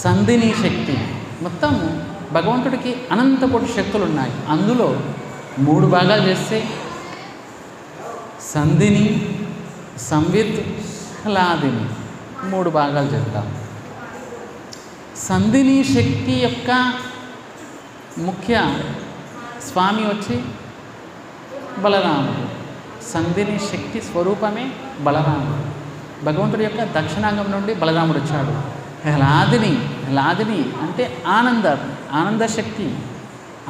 సంధిని శక్తి, మొత్తం భగవంతుడికి అనంత కోటి శక్తులు ఉన్నాయి. అందులో 3 భాగాలు చేస్తే సంధిని, సంవిత్, లాదిని 3 భాగాలు చేద్దాం. సంధిని శక్తి యొక్క ముఖ్య స్వామి వచ్చి బలరాముడు. సంధిని శక్తి స్వరూపమే బలరాముడు. భగవంతుడి యొక్క దక్షిణాంగం నుండి బలరాముడు వచ్చాడు. లాదిని అంటే ఆనంద శక్తి.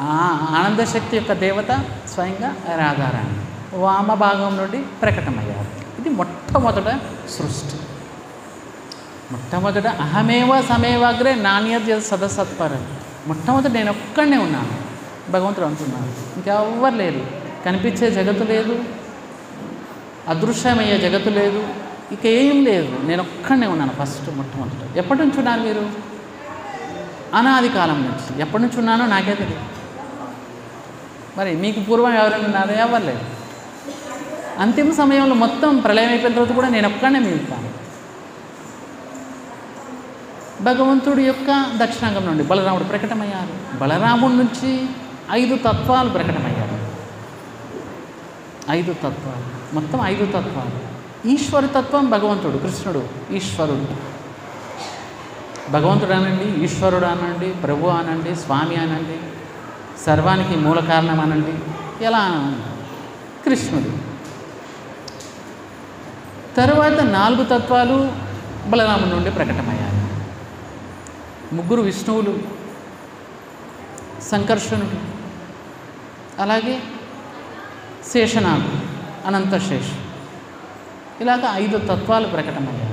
ఆ ఆనంద శక్తి యొక్క దేవత స్వయంగా రాధారాణి వామ భాగం నుండి ప్రకటమయ్యారు. ఇది మొట్టమొదట సృష్టి. మొట్టమొదట అహమేవ సమేవాగ్రే నాణ్యత సదసత్పర. మొట్టమొదట నేను ఒక్కడనే ఉన్నాను భగవంతుడు అంటున్నాను. ఇంకెవ్వరు లేరు. కనిపించే జగత్తు లేదు, అదృశ్యమయ్యే జగత్తు లేదు, ఇక ఏం లేదు. నేను ఒక్కడనే ఉన్నాను మొట్టమొదట. ఎప్పటి నుంచి ఉన్నారు మీరు? అనాది కాలం నుంచి. ఎప్పటి నుంచి ఉన్నానో నాకే తెలియదు. మరి మీకు పూర్వం ఎవరైనా ఉన్నారో? ఎవరు లేదు. అంతిమ సమయంలో మొత్తం ప్రళయం అయిపోయిన తర్వాత కూడా నేను ఒక్కడనే మిగులుతాను. భగవంతుడి యొక్క దక్షిణాంగం నుండి బలరాముడు ప్రకటమయ్యారు. బలరాముడి నుంచి 5 తత్వాలు ప్రకటమయ్యారు. 5 తత్వాలు, మొత్తం 5 తత్వాలు. ఈశ్వర తత్వం భగవంతుడు, కృష్ణుడు ఈశ్వరుడు. భగవంతుడు అనండి, ఈశ్వరుడు అనండి, ప్రభు అనండి, స్వామి అనండి, సర్వానికి మూల కారణం అనండి, ఎలా అనండి, కృష్ణుడు. తర్వాత 4 తత్వాలు బలరాముడి నుండి ప్రకటమయ్యాయి. 3 విష్ణువులు, సంకర్షణుడు, అలాగే శేషనాగు, అనంతశేషు, ఇలాగ 5 తత్వాలు ప్రకటమయ్యాయి.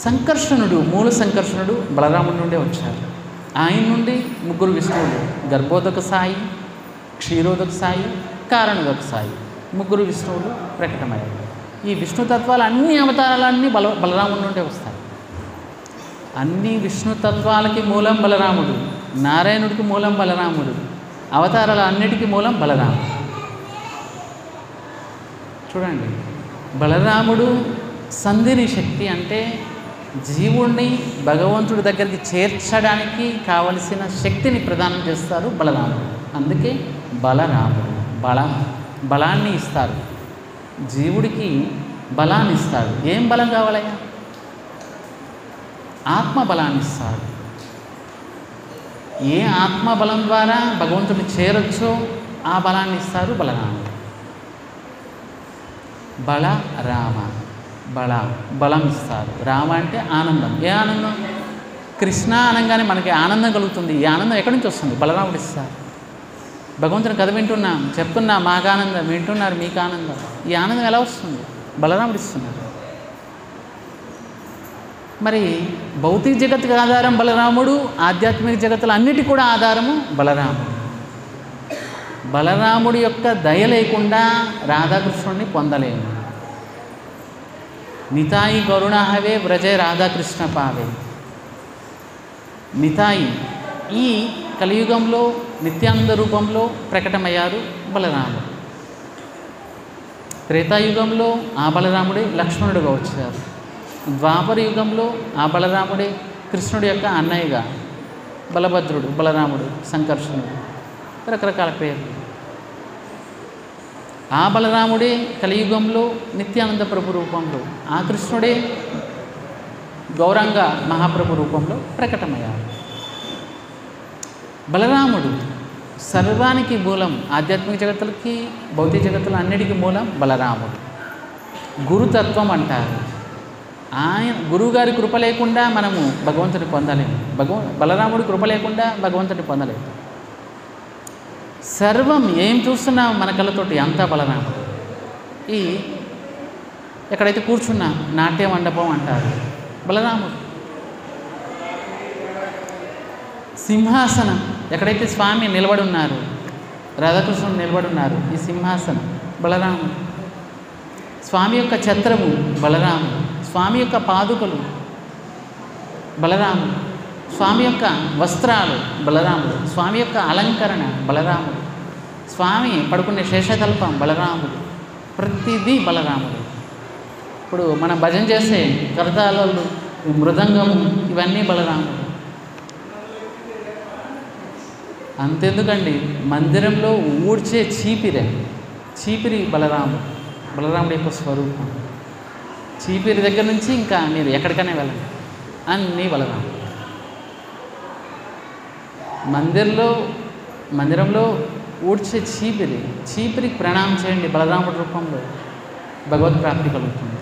సంకర్షణుడు, మూల సంకర్షణుడు బలరాముడి నుండే వచ్చారు. ఆయన నుండి 3 విష్ణువులు, గర్భోదక సాయి, క్షీరోదక సాయి, కారణోదక సాయి, 3 విష్ణువులు ప్రకటమయ్యాయి. ఈ విష్ణు తత్వాలు అన్ని అవతారాలన్నీ బలరాముడి నుండే వస్తాయి. అన్ని విష్ణు తత్వాలకి మూలం బలరాముడు, నారాయణుడికి మూలం బలరాముడు, అవతారాల అన్నిటికీ మూలం బలరాముడు. చూడండి, బలరాముడు సంధిని శక్తి, అంటే జీవుణ్ణి భగవంతుడి దగ్గరికి చేర్చడానికి కావలసిన శక్తిని ప్రదానం చేస్తారు బలరాముడు. అందుకే బలరాముడు బలాన్ని ఇస్తారు, జీవుడికి బలాన్ని ఇస్తాడు. ఏం బలం కావాలయ్యా? ఆత్మ బలాన్ని ఇస్తాడు. ఏ ఆత్మ బలం ద్వారా భగవంతుడిని చేరొచ్చో ఆ బలాన్ని ఇస్తారు బలరాముడు. బలరామ, బలం ఇస్తారు. రామ అంటే ఆనందం. ఏ ఆనందం? కృష్ణ అనగానే మనకి ఆనందం కలుగుతుంది. ఈ ఆనందం ఎక్కడి నుంచి వస్తుంది? బలరాముడు ఇస్తారు. భగవంతుని కథ వింటున్నాం, చెప్తున్నా, మాకు ఆనందం, వింటున్నారు, మీకు ఆనందం. ఈ ఆనందం ఎలా వస్తుంది? బలరాముడు ఇస్తున్నారు. మరి భౌతిక జగత్తుకి ఆధారం బలరాముడు, ఆధ్యాత్మిక జగత్తులు అన్నిటి కూడా ఆధారము బలరాముడు. బలరాముడి యొక్క దయ లేకుండా రాధాకృష్ణుడిని పొందలేము. నితాయి గరుణాహవే వ్రజే రాధాకృష్ణ పావే. నితాయి ఈ కలియుగంలో నిత్యానంద రూపంలో ప్రకటమయ్యారు బలరాముడు. త్రేతాయుగంలో ఆ బలరాముడే లక్ష్మణుడుగా వచ్చారు. ద్వాపర యుగంలో ఆ బలరాముడే కృష్ణుడి యొక్క అన్నయ్యగా, బలభద్రుడు, బలరాముడు, సంకర్షణుడు, రకరకాల పేర్లు. ఆ బలరాముడే కలియుగంలో నిత్యానంద ప్రభు రూపంలో, ఆ కృష్ణుడే గౌరంగ మహాప్రభు రూపంలో ప్రకటమయ్యారు. బలరాముడు సర్వానికి మూలం, ఆధ్యాత్మిక జగత్తులకి భౌతిక జగత్తులు అన్నిటికీ మూలం బలరాముడు. గురుతత్వం అంటారు. ఆయన గురువుగారి కృప లేకుండా మనము భగవంతుని పొందలేము. బలరాముడి కృప లేకుండా భగవంతుని పొందలేము. సర్వం ఏం చూస్తున్నాం మన కళ్ళతోటి అంతా బలరాముడు. ఈ ఎక్కడైతే కూర్చున్నా నాట్య మండపం అంటారు, బలరాముడు. సింహాసనం ఎక్కడైతే స్వామి నిలబడి ఉన్నారు, రాధాకృష్ణుడు నిలబడి ఉన్నారు, ఈ సింహాసనం బలరాముడు. స్వామి యొక్క ఛత్రము బలరాముడు, స్వామి యొక్క పాదుకలు బలరాముడు, స్వామి యొక్క వస్త్రాలు బలరాముడు, స్వామి యొక్క అలంకరణ బలరాముడు, స్వామి పడుకునే శేషతల్పం బలరాముడు, ప్రతిదీ బలరాముడు. ఇప్పుడు మనం భజన చేసే కరతాళాలు, మృదంగము, ఇవన్నీ బలరాముడు. అంతెందుకండి, మందిరంలో ఊడ్చే చీపిరి బలరాముడి యొక్క స్వరూపం. చీపిరి దగ్గర నుంచి ఇంకా మీరు ఎక్కడికైనా వెళ్ళండి, అన్నీ బలరాముడు. మందిరంలో ఊడ్చే చీపిరికి ప్రణామం చేయండి, బలరాముడి రూపంలో భగవత్ ప్రాప్తి కలుగుతుంది.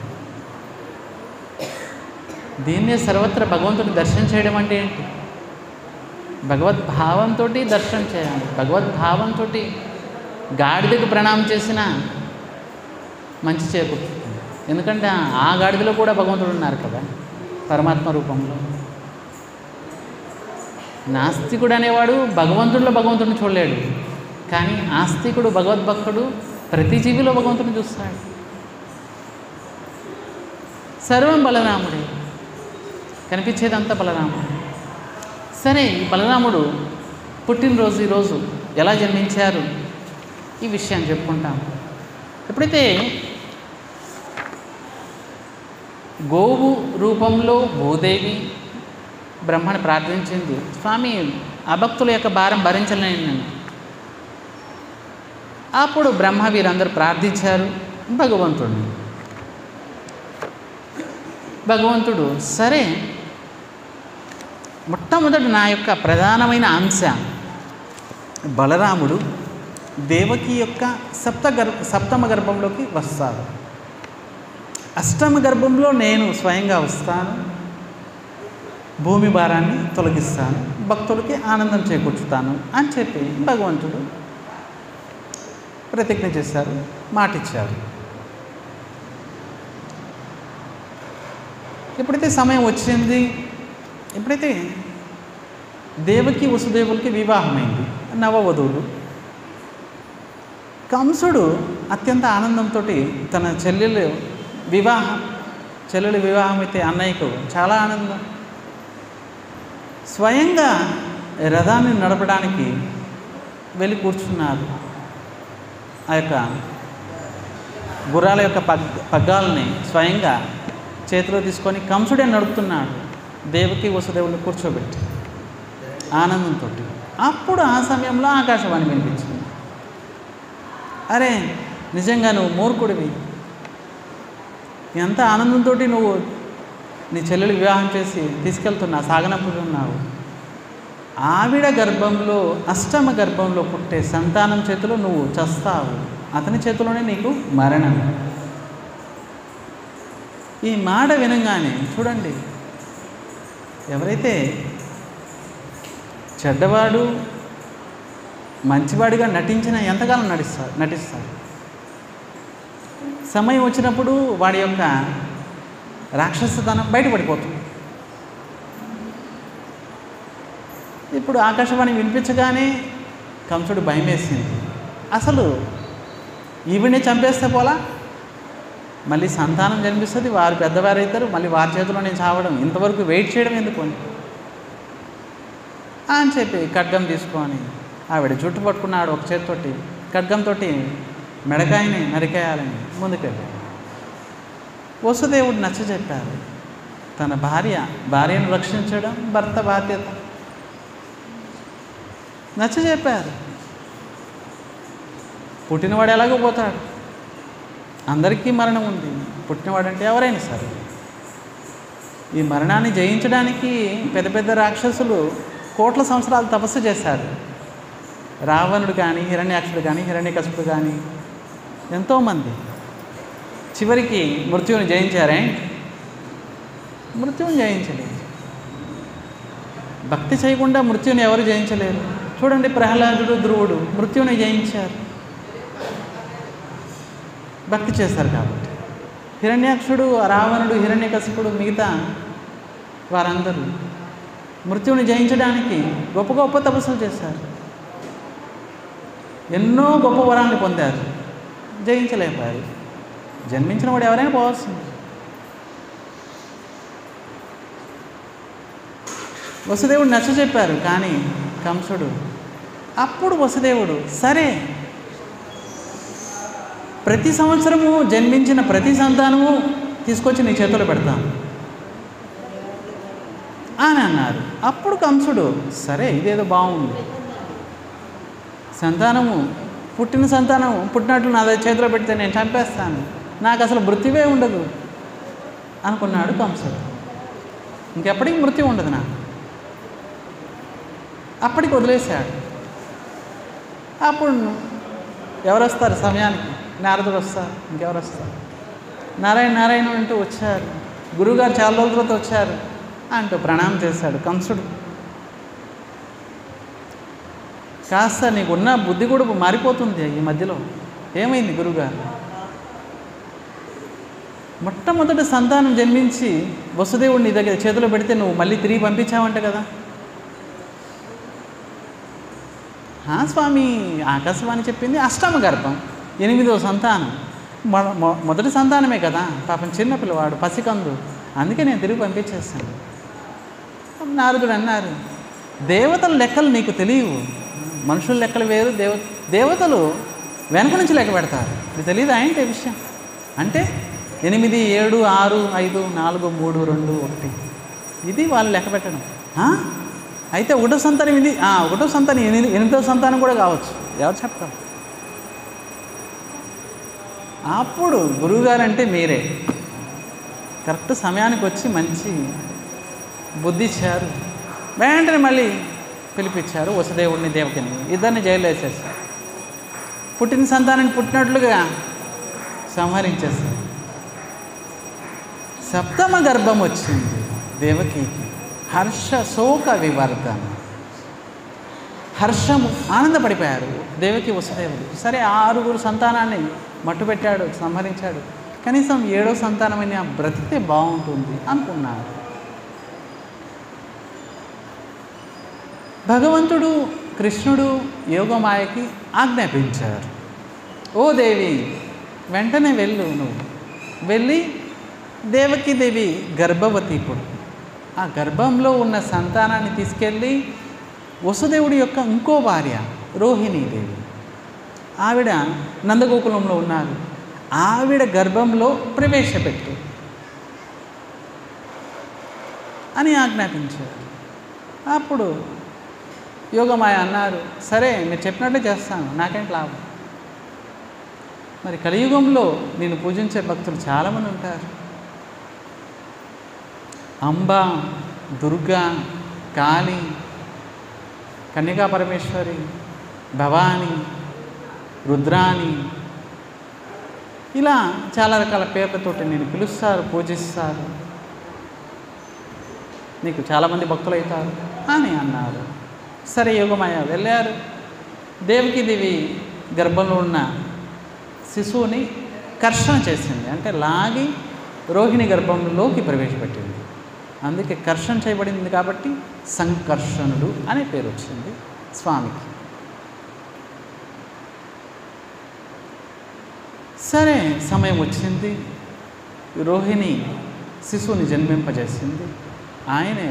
దీన్నే సర్వత్ర భగవంతుని దర్శనం చేయడం అంటే ఏంటి? భగవద్భావంతో దర్శనం చేయాలి. భగవద్భావంతో గాడిదకు ప్రణామం చేసినా మంచి చేకూరుతుంది. ఎందుకంటే ఆ గాడిదలో కూడా భగవంతుడు ఉన్నారు కదా, పరమాత్మ రూపంలో. నాస్తికుడు అనేవాడు భగవంతుడిని చూడలేడు, కానీ ఆస్తికుడు, భగవద్భక్తుడు ప్రతి జీవిలో భగవంతుడిని చూస్తాడు. సర్వం బలరాముడే, కనిపించేదంతా బలరాముడు. సరే, ఈ బలరాముడు పుట్టినరోజు ఈరోజు ఎలా జన్మించారు, ఈ విషయాన్ని చెప్పుకుంటాం. ఎప్పుడైతే గోవు రూపంలో భూదేవి బ్రహ్మని ప్రార్థించింది, స్వామి అభక్తుల యొక్క భారం భరించలేను నేను. అప్పుడు బ్రహ్మ వీరందరూ ప్రార్థించారు భగవంతుడిని. భగవంతుడు సరే మొట్టమొదటి నా యొక్క ప్రధానమైన అంశ బలరాముడు దేవకి యొక్క సప్తమ గర్భంలోకి వస్తాడు. అష్టమ గర్భంలో నేను స్వయంగా వస్తాను, భూమి భారాన్ని తొలగిస్తాను, భక్తులకి ఆనందం చేకూర్చుతాను అని చెప్పి భగవంతుడు ప్రతిజ్ఞ చేశారు, మాటిచ్చారు. ఎప్పుడైతే సమయం వచ్చింది, ఎప్పుడైతే దేవకి వసుదేవులకి వివాహమైంది, నవవధువులు, కంసుడు అత్యంత ఆనందంతో తన చెల్లెలి వివాహం అయితే అన్నయ్యకు చాలా ఆనందం. స్వయంగా రథాన్ని నడపడానికి వెళ్ళి కూర్చున్నారు. ఆ యొక్క గుర్రాల యొక్క పగ్గాలని స్వయంగా చేతిలో తీసుకొని కంసుడే నడుపుతున్నాడు, దేవకి వసుదేవులు కూర్చోబెట్టి ఆనందంతో. అప్పుడు ఆ సమయంలో ఆకాశవాణి వినిపించింది, అరే నిజంగా నువ్వు మూర్ఖుడివి, ఎంత ఆనందంతో నువ్వు నీ చెల్లెలు వివాహం చేసి తీసుకెళ్తున్నావు, సాగనంపుతున్నావు. ఆవిడ గర్భంలో అష్టమ గర్భంలో పుట్టే సంతానం చేతిలో నువ్వు చస్తావు, అతని చేతిలోనే నీకు మరణం. ఈ మాట వినగానే చూడండి, ఎవరైతే చెడ్డవాడు మంచివాడిగా నటించినా ఎంతకాలం నటిస్తారు. సమయం వచ్చినప్పుడు వాడి యొక్క రాక్షసతనం బయటపడిపోతుంది. ఇప్పుడు ఆకాశవాణి వినిపించగానే కంసుడు భయం వేసింది. అసలు ఈవిడ్ని చంపేస్తే పోలా, మళ్ళీ సంతానం జన్మిస్తుంది, వారు పెద్దవారు అవుతారు, మళ్ళీ వారి చేతిలో నేను చావడం, ఇంతవరకు వెయిట్ చేయడం ఎందుకు అని చెప్పి ఖడ్గం తీసుకొని ఆవిడ జుట్టు పట్టుకున్నాడు ఒక చేతితోటి, ఖడ్గంతో మెడకాయని నరికేయాలని ముందుకెళ్ళి వసుదేవుడు నచ్చజెప్పారు. తన భార్యను రక్షించడం భర్త బాధ్యత నచ్చజెప్పారు. పుట్టినవాడు ఎలాగో పోతాడు, అందరికీ మరణం ఉంది, పుట్టినవాడంటే ఎవరైనా సరే. ఈ మరణాన్ని జయించడానికి పెద్ద పెద్ద రాక్షసులు కోట్ల సంవత్సరాలు తపస్సు చేశారు. రావణుడు కానీ, హిరణ్యాక్షుడు కానీ, హిరణ్యకశిపుడు కానీ ఎంతోమంది చివరికి మృత్యువుని జయించారే, మృత్యువుని జయించలేదు. భక్తి చేయకుండా మృత్యువుని ఎవరు జయించలేరు. చూడండి, ప్రహ్లాదుడు, ధ్రువుడు మృత్యువుని జయించారు, భక్తి చేశారు కాబట్టి. హిరణ్యాక్షుడు, రావణుడు, హిరణ్యకశిపుడు, మిగతా వారందరూ మృత్యువుని జయించడానికి గొప్ప గొప్ప తపస్సులు చేశారు, ఎన్నో గొప్ప వరాన్ని పొందారు, జయించలేకపోయారు. జన్మించిన వాడు ఎవరైనా పోవాల్సింది. వసుదేవుడు నచ్చజెప్పారు, కానీ కంసుడు. అప్పుడు వసుదేవుడు సరే, ప్రతి సంవత్సరము జన్మించిన ప్రతి సంతానము తీసుకొచ్చి నీ చేతుల్లో పెడతాను అని అన్నారు. అప్పుడు కంసుడు సరే, ఇదేదో బాగుంది, పుట్టిన సంతానం పుట్టినట్లు నా చేతిలో పెడితే నేను చంపేస్తాను, నాకు అసలు మృత్యువే ఉండదు అనుకున్నాడు కంసుడు. ఇంకెప్పటికీ మృత్యు ఉండదు నాకు, అప్పటికి వదిలేశాడు. అప్పుడు ఎవరు వస్తారు సమయానికి? నారదుడు వస్తారు, ఇంకెవరు వస్తారు? నారాయణ అంటూ వచ్చారు, గురువుగారు చాలా రోజుల తర్వాత వచ్చారు అంటూ ప్రణామం చేశాడు కంసుడు. కాస్త నీకున్న బుద్ధి కూడా మారిపోతుంది ఈ మధ్యలో. ఏమైంది గురువుగారు? మొట్టమొదటి సంతానం జన్మించి వసుదేవుడు నీ దగ్గర చేతిలో పెడితే నువ్వు మళ్ళీ తిరిగి పంపించావంట కదా. స్వామి, ఆకాశవాణి చెప్పింది అష్టమ గర్భం, 8వ సంతానం, మొదటి సంతానమే కదా, పాపం చిన్న పిల్లవాడు, పసికందు, అందుకే నేను తిరిగి పంపించేస్తాను. నారదుడు అన్నారు, దేవతల లెక్కలు నీకు తెలియవు, మనుషుల లెక్కలు వేరు, దేవతలు వెనక నుంచి లెక్క పెడతారు, ఇది తెలియదు ఏంటి విషయం అంటే 8, 7, 6, 5, 4, 3, 2, 1 ఇది వాళ్ళు లెక్క పెట్టడం. అయితే ఒకటో సంతానం ఇది, ఒకటో సంతానం 8వ సంతానం కూడా కావచ్చు, ఎవరు చెప్తారు? అప్పుడు గురువుగారు అంటే మీరే, కరెక్ట్ సమయానికి వచ్చి మంచి బుద్ధి ఇచ్చారు. వెంటనే మళ్ళీ పిలిపించారు వసుదేవుడిని దేవకిని, ఇద్దరిని జైల్లో వేసేసారు. పుట్టిన సంతానాన్ని పుట్టినట్లుగా సంహరించేశారు. సప్తమ గర్భం వచ్చింది దేవకికి. హర్ష శోక వివర్ధన, హర్షము, ఆనందపడిపోయారు దేవకి వసుదేవుడు. సరే 6 సంతానాన్ని మట్టుపెట్టాడు, సంహరించాడు, కనీసం 7వ సంతానమైన బ్రతికితే బాగుంటుంది అనుకున్నారు. భగవంతుడు కృష్ణుడు యోగమాయకి ఆజ్ఞాపించారు, ఓ దేవి వెంటనే వెళ్ళు, నువ్వు వెళ్ళి దేవకీదేవి గర్భవతి, ఇప్పుడు ఆ గర్భంలో ఉన్న సంతానాన్ని తీసుకెళ్ళి వసుదేవుడి యొక్క ఇంకో భార్య రోహిణీదేవి, ఆవిడ నందగోకులంలో ఉన్నారు, ఆవిడ గర్భంలో ప్రవేశపెట్టు అని ఆజ్ఞాపించారు. అప్పుడు యోగమాయ అన్నారు, సరే మీరు చెప్పినట్లే చేస్తాను, నాకేంటి లాభం. మరి కలియుగంలో నేను పూజించే భక్తులు చాలామంది ఉంటారు. అంబ, దుర్గా, కాళీ, కన్యకా పరమేశ్వరి, భవాని, రుద్రాని, ఇలా చాలా రకాల పేర్లతోటి నేను పిలుస్తారు, పూజిస్తారు, నీకు చాలామంది భక్తులు అవుతారు అని అన్నారు. సరే యోగమాయ వెళ్ళారు. దేవకీదేవి గర్భంలో ఉన్న శిశువుని కర్షణ చేసింది, అంటే లాగి రోహిణి గర్భంలోకి ప్రవేశపెట్టింది. అందుకే కర్షణ చేయబడింది కాబట్టి సంకర్షణుడు అనే పేరు వచ్చింది స్వామికి. సరే సమయం వచ్చింది, రోహిణి శిశువుని జన్మింపజేసింది. ఆయనే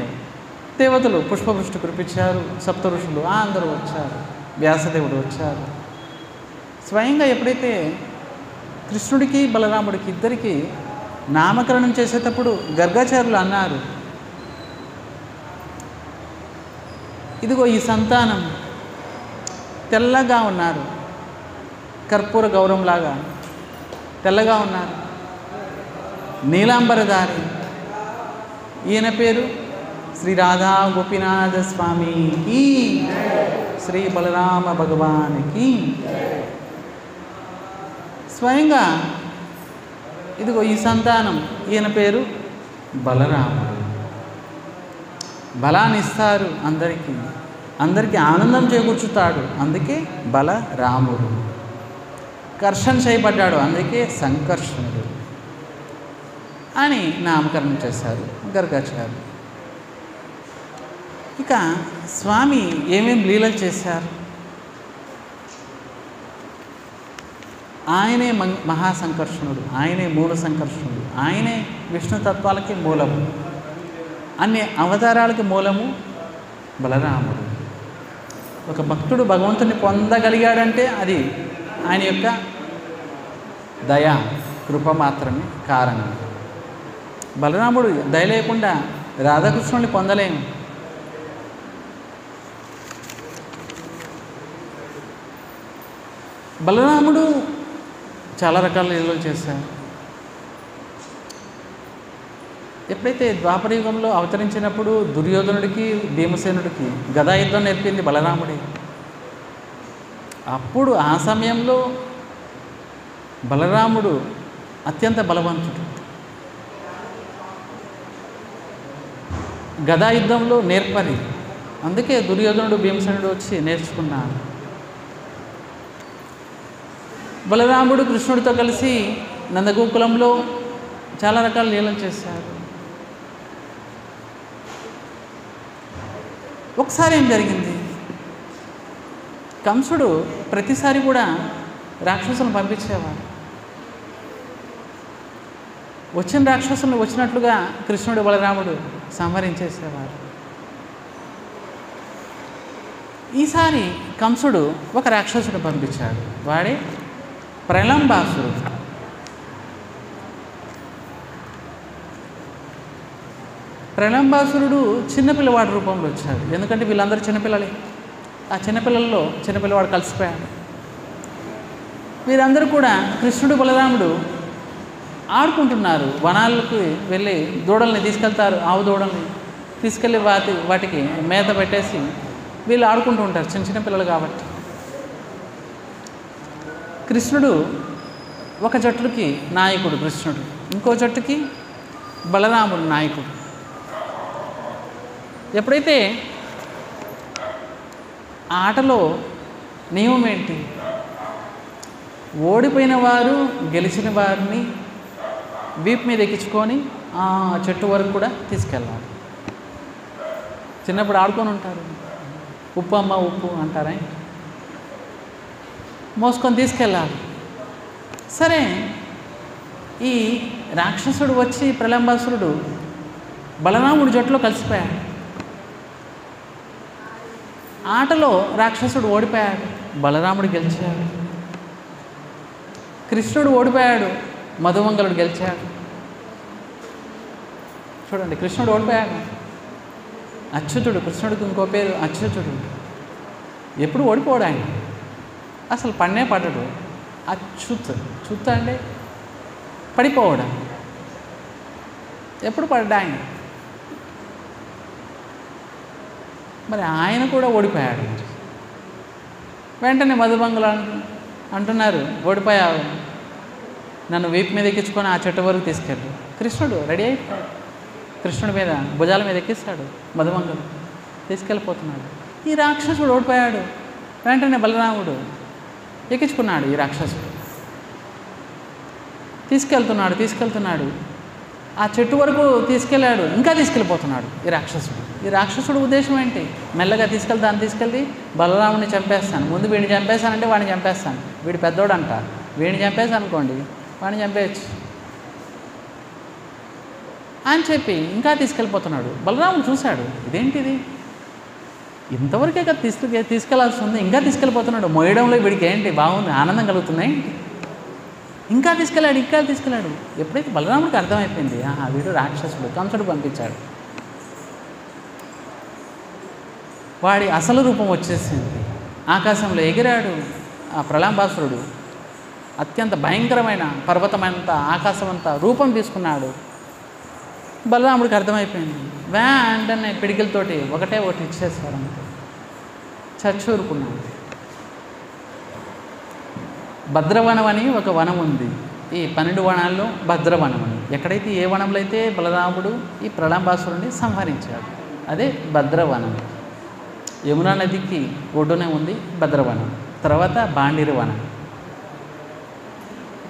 దేవతలు పుష్పవృష్టి కురిపించారు, సప్త ఋషులు అందరూ వచ్చారు, వ్యాసదేవుడు వచ్చారు. స్వయంగా ఎప్పుడైతే కృష్ణుడికి బలరాముడికి ఇద్దరికి నామకరణం చేసేటప్పుడు గర్గాచార్యులు అన్నారు, ఇదిగో ఈ సంతానం తెల్లగా ఉన్నారు, కర్పూర గౌరంలాగా తెల్లగా ఉన్నారు, నీలాంబరధారి, ఈయన పేరు శ్రీ రాధా గోపీనాథ స్వామికి, శ్రీ బలరామ భగవానికి. స్వయంగా ఇదిగో ఈ సంతానం, ఈయన పేరు బలరాముడు, బలాన్ని ఇస్తారు అందరికీ ఆనందం చేకూర్చుతాడు, అందుకే బలరాముడు. కర్షణ చేయబడ్డాడు, అందుకే సంకర్షణుడు అని నామకరణం చేశారు గర్గాచార్యులు. ఇక స్వామి ఏమేం లీలలు చేశారు, ఆయనే మహాసంకర్షణుడు, ఆయనే మూల సంకర్షణుడు, ఆయనే విష్ణుతత్వాలకి మూలము, అన్ని అవతారాలకి మూలము బలరాముడు. ఒక భక్తుడు భగవంతుని పొందగలిగాడంటే అది ఆయన యొక్క దయ, కృప మాత్రమే కారణం. బలరాముడు దయ లేకుండా రాధాకృష్ణుని పొందలేము. బలరాముడు చాలా రకాల లీలలు చేశారు. ఎప్పుడైతే ద్వాపర యుగంలో అవతరించినప్పుడు దుర్యోధనుడికి భీమసేనుడికి గదాయుద్ధం నేర్పింది బలరాముడే. అప్పుడు ఆ సమయంలో బలరాముడు అత్యంత బలవంతుడు. గదాయుద్ధంలో నేర్పరి, అందుకే దుర్యోధనుడు భీమసేనుడు వచ్చి నేర్చుకున్నారు. బలరాముడు కృష్ణుడితో కలిసి నందగోకులంలో చాలా రకాల లీలలు చేశారు. ఒకసారి ఏం జరిగింది, కంసుడు ప్రతిసారి కూడా రాక్షసులను పంపించేవాడు. వచ్చిన రాక్షసులను వచ్చినట్లుగా కృష్ణుడు బలరాముడు సంహరించేసేవారు. ఈసారి కంసుడు ఒక రాక్షసుడు పంపించాడు, వాడే ప్రళంబాసురుడు. ప్రళంబాసురుడు చిన్నపిల్లవాడి రూపంలో వచ్చాడు, ఎందుకంటే వీళ్ళందరూ చిన్నపిల్లలే. ఆ చిన్నపిల్లల్లో చిన్నపిల్లవాడు కలిసిపోయాడు. వీరందరూ కూడా కృష్ణుడు బలరాముడు ఆడుకుంటున్నారు. వనాలకు వెళ్ళి దూడల్ని తీసుకెళ్తారు, ఆవు దూడల్ని తీసుకెళ్ళి వాటికి మేత పెట్టేసి వీళ్ళు ఆడుకుంటూ ఉంటారు, చిన్న చిన్న పిల్లలు కాబట్టి. కృష్ణుడు ఒక జట్టుకి నాయకుడు కృష్ణుడు, ఇంకో జట్టుకి బలరాముడు నాయకుడు. ఎప్పుడైతే ఆటలో నియమం ఏంటి, ఓడిపోయిన వారు గెలిచిన వారిని వీపు మీద ఎక్కించుకొని ఆ చెట్టు వరకు కూడా తీసుకెళ్ళాలి. చిన్నప్పుడు ఆడుకొని ఉంటారు, ఉప్పు అమ్మ ఉప్పు అంటారా, మోసుకొని తీసుకెళ్ళాలి. సరే, ఈ రాక్షసుడు వచ్చి ప్రళంబాసురుడు బలరాముడి జట్టులో కలిసిపోయాడు. ఆటలో రాక్షసుడు ఓడిపోయాడు, బలరాముడు గెలిచాడు. కృష్ణుడు ఓడిపోయాడు, మధుమంగళుడు గెలిచాడు. చూడండి, కృష్ణుడు ఓడిపోయాడు. అచ్యుతుడు, కృష్ణుడికి ఇంకో పేరు అచ్యుతుడు. ఎప్పుడు ఓడిపోడు ఆయన, అసలు పన్నే పడడు. చుత్త అంటే పడిపోవడం, ఎప్పుడు పడ్డా ఆయన. మరి ఆయన కూడా ఓడిపోయాడు. వెంటనే మధుమంగళ అంటున్నారు, ఓడిపోయావు, నన్ను వీపు మీద ఎక్కించుకొని ఆ చెట్టు వరకు తీసుకెళ్ళు. కృష్ణుడు రెడీ అయిపోయాడు, కృష్ణుడి మీద భుజాల మీద ఎక్కిస్తాడు, మధుమంగళ తీసుకెళ్ళిపోతున్నాడు. ఈ రాక్షసుడు ఓడిపోయాడు. వెంటనే బలరాముడు ఎక్కించుకున్నాడు. ఈ రాక్షసుడు తీసుకెళ్తున్నాడు, ఆ చెట్టు వరకు తీసుకెళ్ళాడు, ఇంకా తీసుకెళ్ళిపోతున్నాడు ఈ రాక్షసుడు ఉద్దేశం ఏంటి, మెల్లగా తీసుకెళ్ళి బలరాముడిని చంపేస్తాను, ముందు వీడిని చంపేస్తానంటే వాడిని చంపేస్తాను, వీడు పెద్దోడంట, వీడిని చంపేస్తాను అనుకోండి వాడిని చంపేయచ్చు అని చెప్పి ఇంకా తీసుకెళ్ళిపోతున్నాడు. బలరాముడు చూశాడు, ఇదేంటిది, ఇంతవరకే కదా తీసుకెళ్లాల్సి ఉంది, ఇంకా తీసుకెళ్ళిపోతున్నాడు, మోయడంలో వీడికి ఏంటి బాగుంది, ఆనందం కలుగుతున్నాయి, ఇంకా తీసుకెళ్ళాడు. ఎప్పుడైతే బలరాముడికి అర్థమైపోయింది, వీడు రాక్షసుడు, కంసుడు పంపించాడు, వాడి అసలు రూపం వచ్చేసింది, ఆకాశంలో ఎగిరాడు. ఆ ప్రళంబాసురుడు అత్యంత భయంకరమైన పర్వతమంతా ఆకాశమంతా రూపం తీసుకున్నాడు. బలరాముడికి అర్థమైపోయింది. వెంటనే పిడికిలతోటి ఒకటి ఇచ్చేసాడు, అంతే చచ్చూరుకున్నాడు. భద్రవనం అని ఒక వనం ఉంది. ఈ 12 వనాల్లో భద్రవనం అని, ఎక్కడైతే ఏ వనంలో అయితే బలరాముడు ఈ ప్రళంబాసురుడిని సంహరించాడు, అదే భద్రవనం. యమునా నదికి ఒడ్డునే ఉంది భద్రవనం. తర్వాత బాండిర వనం,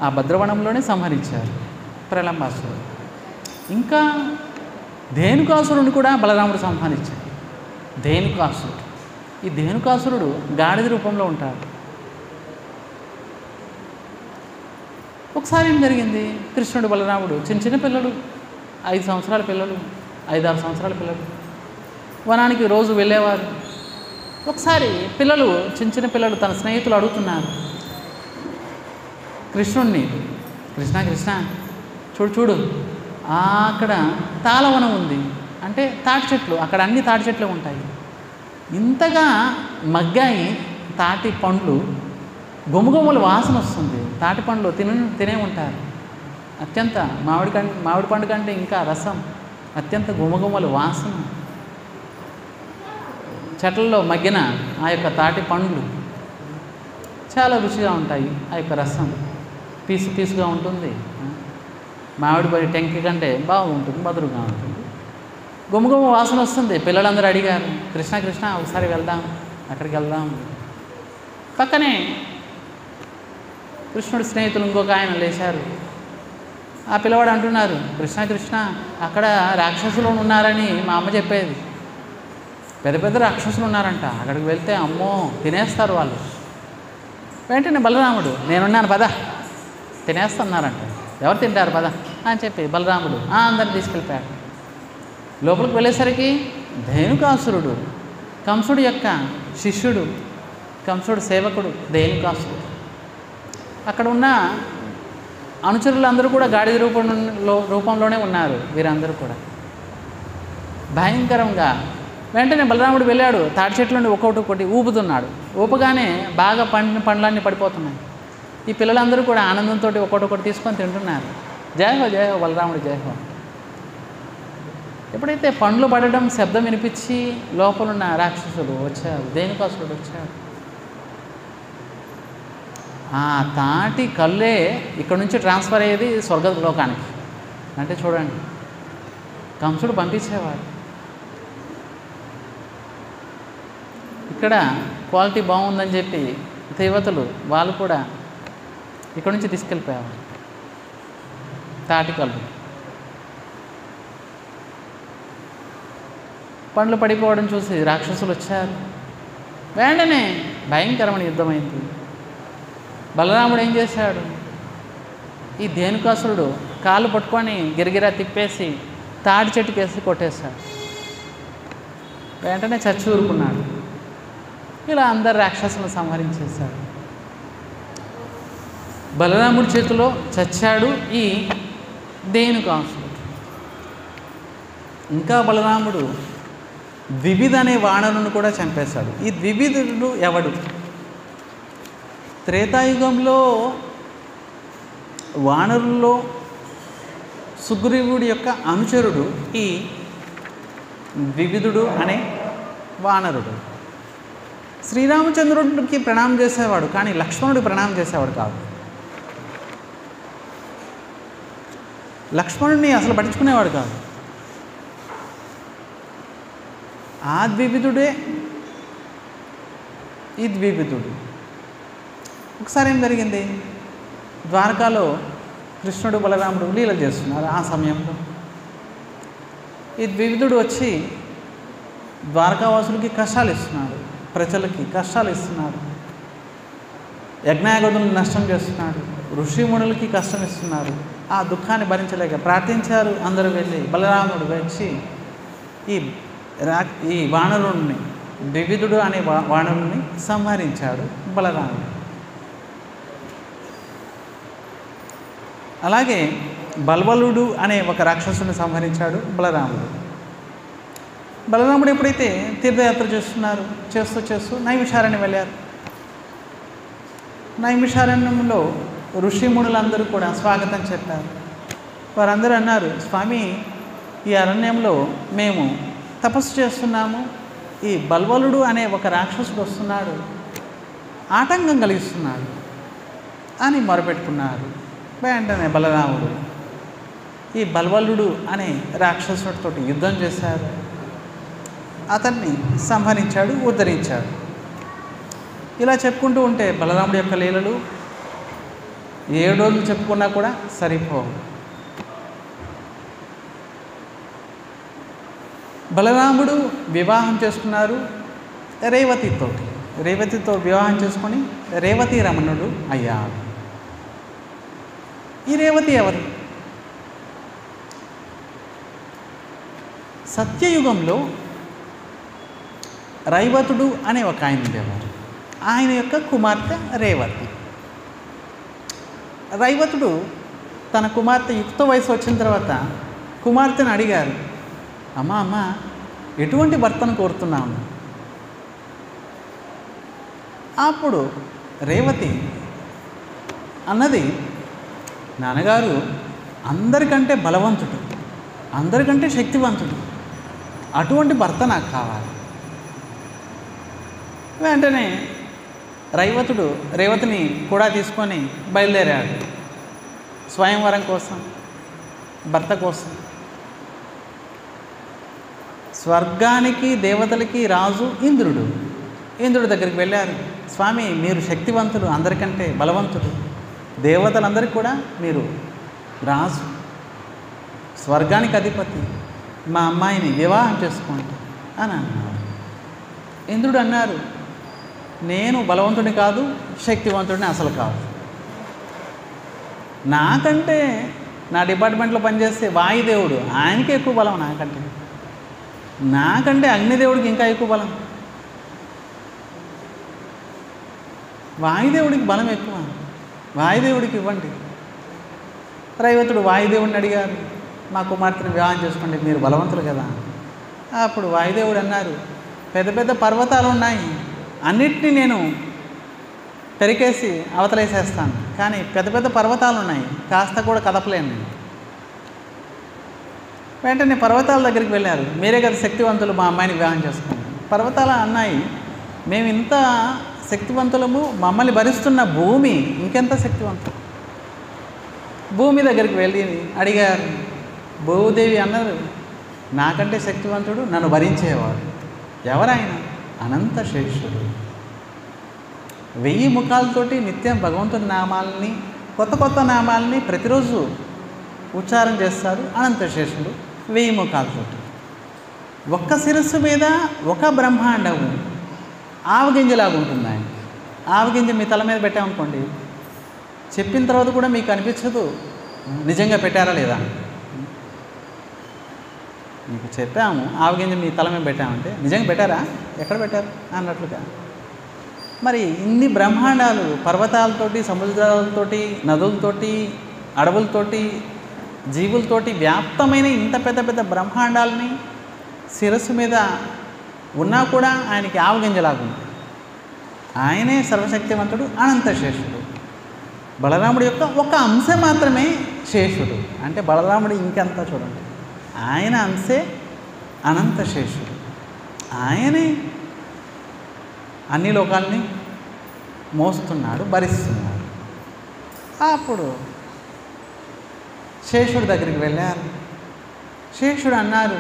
ఆ భద్రవనంలోనే సంహరించారు ప్రళంబాసురుడు. ఇంకా ధేనుకాసురుడిని కూడా బలరాముడు సంహరించాడు. ధేనుకాసురుడు, ఈ ధేనుకాసురుడు గాడిద రూపంలో ఉంటాడు. ఒకసారి ఏం జరిగింది, కృష్ణుడు బలరాముడు చిన్న పిల్లలు, 5 సంవత్సరాల పిల్లలు, 5-6 సంవత్సరాల పిల్లలు వనానికి రోజు వెళ్ళేవారు. ఒకసారి పిల్లలు, చిన్న పిల్లలు తన స్నేహితులు అడుగుతున్నారు కృష్ణుడిని, కృష్ణ చూడు అక్కడ తాళవనం ఉంది, అంటే తాటి చెట్లు, అక్కడ అన్ని తాటి చెట్లు ఉంటాయి, ఇంతగా మగ్గాయి తాటి పండ్లు, గుమగుమల వాసన వస్తుంది, తాటి పండ్లు తినే ఉంటారు, అత్యంత మామిడి పండు కంటే ఇంకా రసం, అత్యంత గుమగుమల వాసన, చెట్లలో మగ్గిన ఆ యొక్క తాటి పండ్లు చాలా రుచిగా ఉంటాయి, ఆ యొక్క రసం పీసుగా ఉంటుంది, మామిడి పడి టెంకి కంటే బాగుంటుంది, మధురంగా ఉంటుంది, గుమగుమ వాసన వస్తుంది. పిల్లలందరూ అడిగారు, కృష్ణ ఒకసారి వెళ్దాం, అక్కడికి వెళ్దాం. పక్కనే కృష్ణుడి స్నేహితులు ఇంకొక ఆయన లేచారు. ఆ పిల్లవాడు అంటున్నారు, కృష్ణ అక్కడ రాక్షసులు ఉన్నారని మా అమ్మ చెప్పేది, పెద్ద రాక్షసులు ఉన్నారంట, అక్కడికి వెళ్తే అమ్మో తినేస్తారు వాళ్ళు. వెంటనే బలరాముడు, నేనున్నాను పద, తినేస్తున్నారంట, ఎవరు తింటారు పద అని చెప్పి బలరాముడు అందరిని తీసుకెళ్ళిపోయాడు. లోపలికి వెళ్ళేసరికి ధేనుకాసురుడు, కంసుడు యొక్క శిష్యుడు, కంసుడు సేవకుడు ధేనుకాసురుడు, అక్కడ ఉన్న అనుచరులందరూ కూడా గాడిద రూపంలోనే ఉన్నారు. వీరందరూ కూడా భయంకరంగా. వెంటనే బలరాముడు వెళ్ళాడు, తాటి చెట్ల నుండి ఒక్కొక్కటి ఊపుతున్నాడు. ఊపగానే బాగా పండ్లన్నీ పడిపోతున్నాయి. ఈ పిల్లలందరూ కూడా ఆనందంతో ఒక్కొక్కటి తీసుకొని తింటున్నారు. జయహో జయహో బలరాముడు జయహో. ఎప్పుడైతే పండ్లు పడడం శబ్దం వినిపించి లోపలున్న రాక్షసుడు వచ్చాడు, ధేనుకాసురుడు వచ్చాడు. ఆ తాటి కళ్ళే ఇక్కడ నుంచి ట్రాన్స్ఫర్ అయ్యేది స్వర్గలోకానికి. అంటే చూడండి, కంసుడు పంపించేవాడు. ఇక్కడ క్వాలిటీ బాగుందని చెప్పి దేవతలు వాళ్ళు కూడా ఇక్కడ నుంచి తీసుకెళ్ళిపోయేవారు తాటికల్లు. పండ్లు పడిపోవడం చూసి రాక్షసులు వచ్చారు. వెంటనే భయంకరమైన యుద్ధమైంది. బలరాముడు ఏం చేశాడు, ఈ ధేనుకాసురుడు కాళ్ళు పట్టుకొని గిరిగిరా తిప్పేసి తాటి చెట్టుకేసి కొట్టేశాడు. వెంటనే చచ్చి ఊరుకున్నాడు. ఇలా అందరు రాక్షసులను సంహరించేశాడు. బలరాముడి చేతిలో చచ్చాడు ఈ ధేనుకాసురుడు. ఇంకా బలరాముడు ద్వివిధ అనే వానరుని కూడా చంపేశాడు. ఈ ద్వివిధుడు ఎవడు? త్రేతాయుగంలో వానరుల్లో సుగ్రీవుడి యొక్క అనుచరుడు ఈ ద్వివిధుడు అనే వానరుడు. శ్రీరామచంద్రుడికి ప్రణామం చేసేవాడు, కానీ లక్ష్మణుడికి ప్రణామం చేసేవాడు కాదు. లక్ష్మణుడిని అసలు పట్టించుకునేవాడు కాదు. ఆ ద్వివిధుడే ఈ ద్వివిధుడు. ఒకసారి ఏం జరిగింది, ద్వారకాలో కృష్ణుడు బలరాముడు లీలలు చేస్తున్నారు. ఆ సమయంలో ఈ ద్వివిధుడు వచ్చి ద్వారకావాసులకి కష్టాలు ఇస్తున్నాడు, ప్రజలకి కష్టాలు ఇస్తున్నాడు, యజ్ఞయాగదులను నష్టం చేస్తున్నాడు, ఋషిమునులకి కష్టం ఇస్తున్నారు. ఆ దుఃఖాన్ని భరించలేక ప్రార్థించారు. అందరూ వెళ్ళి బలరాముడు వచ్చి ఈ వానరుణ్ణి, ద్వివిధుడు అనే వానరుణ్ణి సంహరించాడు బలరాముడు. అలాగే బల్వలుడు అనే ఒక రాక్షసుని సంహరించాడు బలరాముడు. బలరాముడు ఎప్పుడైతే తీర్థయాత్ర చేస్తూ నైమిషారణ్యం వెళ్ళారు. నైమిషారణ్యంలో ఋషిమునులందరూ కూడా స్వాగతం చెప్పారు. వారందరూ అన్నారు, స్వామి, ఈ అరణ్యంలో మేము తపస్సు చేస్తున్నాము, ఈ బల్వలుడు అనే ఒక రాక్షసుడు వస్తున్నాడు, ఆటంకం కలిగిస్తున్నాడు అని మొరపెట్టుకున్నారు. వెంటనే బలరాముడు ఈ బల్వలుడు అనే రాక్షసుడితో యుద్ధం చేశారు. అతన్ని సంహరించాడు, ఉద్ధరించాడు. ఇలా చెప్పుకుంటూ ఉంటే బలరాముడి యొక్క లీలలు 7 రోజులు చెప్పుకున్నా కూడా సరిపోవు. బలరాముడు వివాహం చేసుకున్నారు రేవతితో వివాహం చేసుకొని రేవతి రమణుడు అయ్యాడు. ఈ రేవతి ఎవరు? సత్యయుగంలో రైవతుడు అనే ఒక ఆయన ఉండేవారు. ఆయన యొక్క కుమార్తె రేవతి. రైవతుడు తన కుమార్తె యుక్త వయసు వచ్చిన తర్వాత కుమార్తెను అడిగారు, అమ్మ ఎటువంటి భర్తను కోరుతున్నాను? అప్పుడు రేవతి అన్నది, నాన్నగారు అందరికంటే బలవంతుడు, అందరికంటే శక్తివంతుడు, అటువంటి భర్త నాకు కావాలి. వెంటనే రైవతుడు రేవతిని కూడా తీసుకొని బయలుదేరాడు స్వయంవరం కోసం, భర్త కోసం. స్వర్గానికి దేవతలకి రాజు ఇంద్రుడి దగ్గరికి వెళ్ళారు. స్వామి, మీరు శక్తివంతులు, అందరికంటే బలవంతుడు, దేవతలందరికీ కూడా మీరు రాజు, స్వర్గానికి అధిపతి, మా అమ్మాయిని వివాహం చేసుకోండి అని అన్నారు. ఇంద్రుడు అన్నారు, నేను బలవంతుడిని కాదు, శక్తివంతుడిని అసలు కాదు. నాకంటే నా డిపార్ట్మెంట్లో పనిచేసే వాయుదేవుడు, ఆయనకి ఎక్కువ బలం నాకంటే అగ్నిదేవుడికి ఇంకా ఎక్కువ బలం. వాయుదేవుడికి బలం ఎక్కువ, వాయుదేవుడికి ఇవ్వండి. రైవతుడు వాయుదేవుడిని అడిగారు, మా కుమార్తెను వివాహం చేసుకోండి, మీరు బలవంతులు కదా. అప్పుడు వాయుదేవుడు అన్నారు, పెద్ద పెద్ద పర్వతాలు ఉన్నాయి, అన్నిటినీ నేను పెరికేసి అవతలేసేస్తాను, కానీ పెద్ద పెద్ద పర్వతాలు ఉన్నాయి, కాస్త కూడా కదపలేను. వెంటనే పర్వతాల దగ్గరికి వెళ్ళారు. మీరే కదా శక్తివంతులు, మా అమ్మాయిని వివాహం చేసుకున్నారు. పర్వతాల అన్నాయి, మేము ఇంత శక్తివంతులము, మమ్మల్ని భరిస్తున్న భూమి ఇంకెంత శక్తివంతులు. భూమి దగ్గరికి వెళ్ళి అడిగారు. భూదేవి అన్నారు, నాకంటే శక్తివంతుడు, నన్ను భరించేవాడు ఎవరాయన? అనంత శేషుడు. 1000 ముఖాలతోటి నిత్యం భగవంతుని నామాలని, కొత్త కొత్త నామాలని ప్రతిరోజు ఉచ్చారణ చేస్తారు అనంతశేషుడు 1000 ముఖాలతోటి. ఒక్క శిరస్సు మీద ఒక బ్రహ్మాండము ఆవగింజలాగా ఉంటుంది ఆయన. ఆవగింజ మీ తల మీద పెట్టామనుకోండి, చెప్పిన తర్వాత కూడా మీకు అనిపించదు నిజంగా పెట్టారా లేదా. మీకు చెప్పాము ఆవగింజ మీ తల మీద పెట్టామంటే నిజంగా పెట్టారా, ఎక్కడ పెట్టారు అన్నట్లుగా. మరి ఇన్ని బ్రహ్మాండాలు పర్వతాలతోటి, సముద్రాలతోటి, నదులతోటి, అడవులతోటి, జీవులతోటి వ్యాప్తమైన ఇంత పెద్ద పెద్ద బ్రహ్మాండాలని శిరస్సు మీద ఉన్నా కూడా ఆయనకి ఆవగింజలాగుంది. ఆయనే సర్వశక్తివంతుడు, అనంతశేషుడు. బలరాముడి యొక్క ఒక అంశం మాత్రమే శేషుడు. అంటే బలరాముడు ఇంకెంత చూడండి, ఆయన అంశే అనంతశేషుడు. ఆయనే అన్ని లోకాలని మోస్తున్నాడు, భరిస్తున్నాడు. అప్పుడు శేషుడి దగ్గరికి వెళ్ళారు. శేషుడు అన్నారు,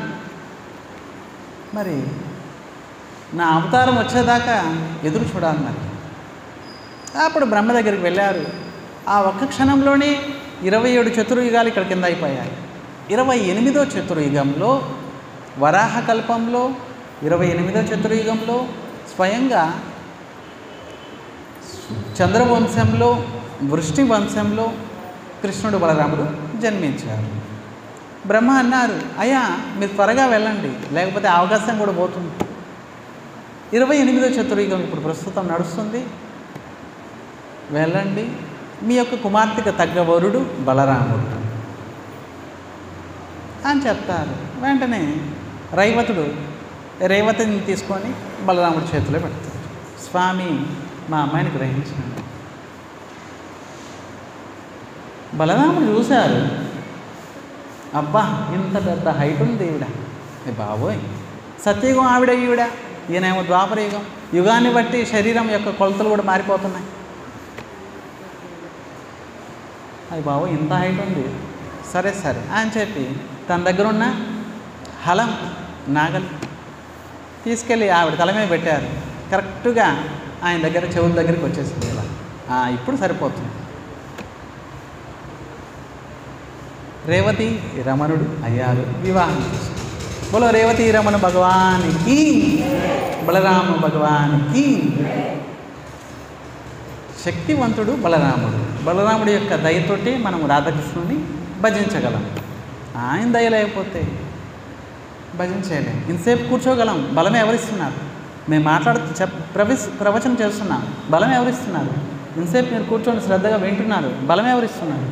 మరి నా అవతారం వచ్చేదాకా ఎదురు చూడాలి. మరి అప్పుడు బ్రహ్మ దగ్గరికి వెళ్ళారు. ఆ ఒక్క క్షణంలోనే 27 చతుర్యుగాలు ఇక్కడ కింద అయిపోయాయి. 28వ చతుర్యుగంలో, వరాహకల్పంలో 28వ చతుర్యుగంలో స్వయంగా చంద్రవంశంలో, వృష్టి వంశంలో కృష్ణుడు బలరాముడు జన్మించారు. బ్రహ్మ అన్నారు, అయ్యా మీరు త్వరగా వెళ్ళండి, లేకపోతే అవకాశం కూడా పోతుంది. 28వ చతుర్యుగం ఇప్పుడు ప్రస్తుతం నడుస్తుంది, వెళ్ళండి. మీ యొక్క కుమార్తెకు తగ్గ వరుడు బలరాముడు అని చెప్తారు. వెంటనే రేవతిని తీసుకొని బలరాముడి చేతిలో పెడతారు. స్వామి మా అమ్మాయిని గ్రహించినాడు. బలరాముడు చూశారు, అబ్బా ఇంత పెద్ద హైట్ ఉంది ఈవిడ, బాబోయ్ సత్యయుగం ఆవిడ ఈవిడ, ఈయనేమో ద్వాపర యుగం. యుగాన్ని బట్టి శరీరం యొక్క కొలతలు కూడా మారిపోతున్నాయి. అది బాబోయ్ ఇంత హైట్ ఉంది, సరే సరే అని చెప్పి తన దగ్గర ఉన్న హలం నాగలి తీసుకెళ్ళి ఆవిడ తల మీద పెట్టారు. కరెక్ట్గా ఆయన దగ్గర చెవుల దగ్గరికి వచ్చేసింది. ఇలా ఇప్పుడు సరిపోతుంది. రేవతి రమణుడు అయ్యారు, వివాహం చేసుకున్నారు. బోలో రేవతి రమణ భగవానికి, బలరామ భగవానికి. శక్తివంతుడు బలరాముడు. బలరాముడి యొక్క దయతోటి మనం రాధాకృష్ణుని భజించగలం. ఆయన దయ లేకపోతే భజించలేం. ఇంతసేపు కూర్చోగలం, బలమే ఎవరిస్తున్నారు? మేము మాట్లాడుతూ ప్రవచనం చేస్తున్నాం, బలం ఎవరిస్తున్నారు? ఇంతసేపు మీరు కూర్చొని శ్రద్ధగా వింటున్నారు, బలం ఎవరిస్తున్నారు?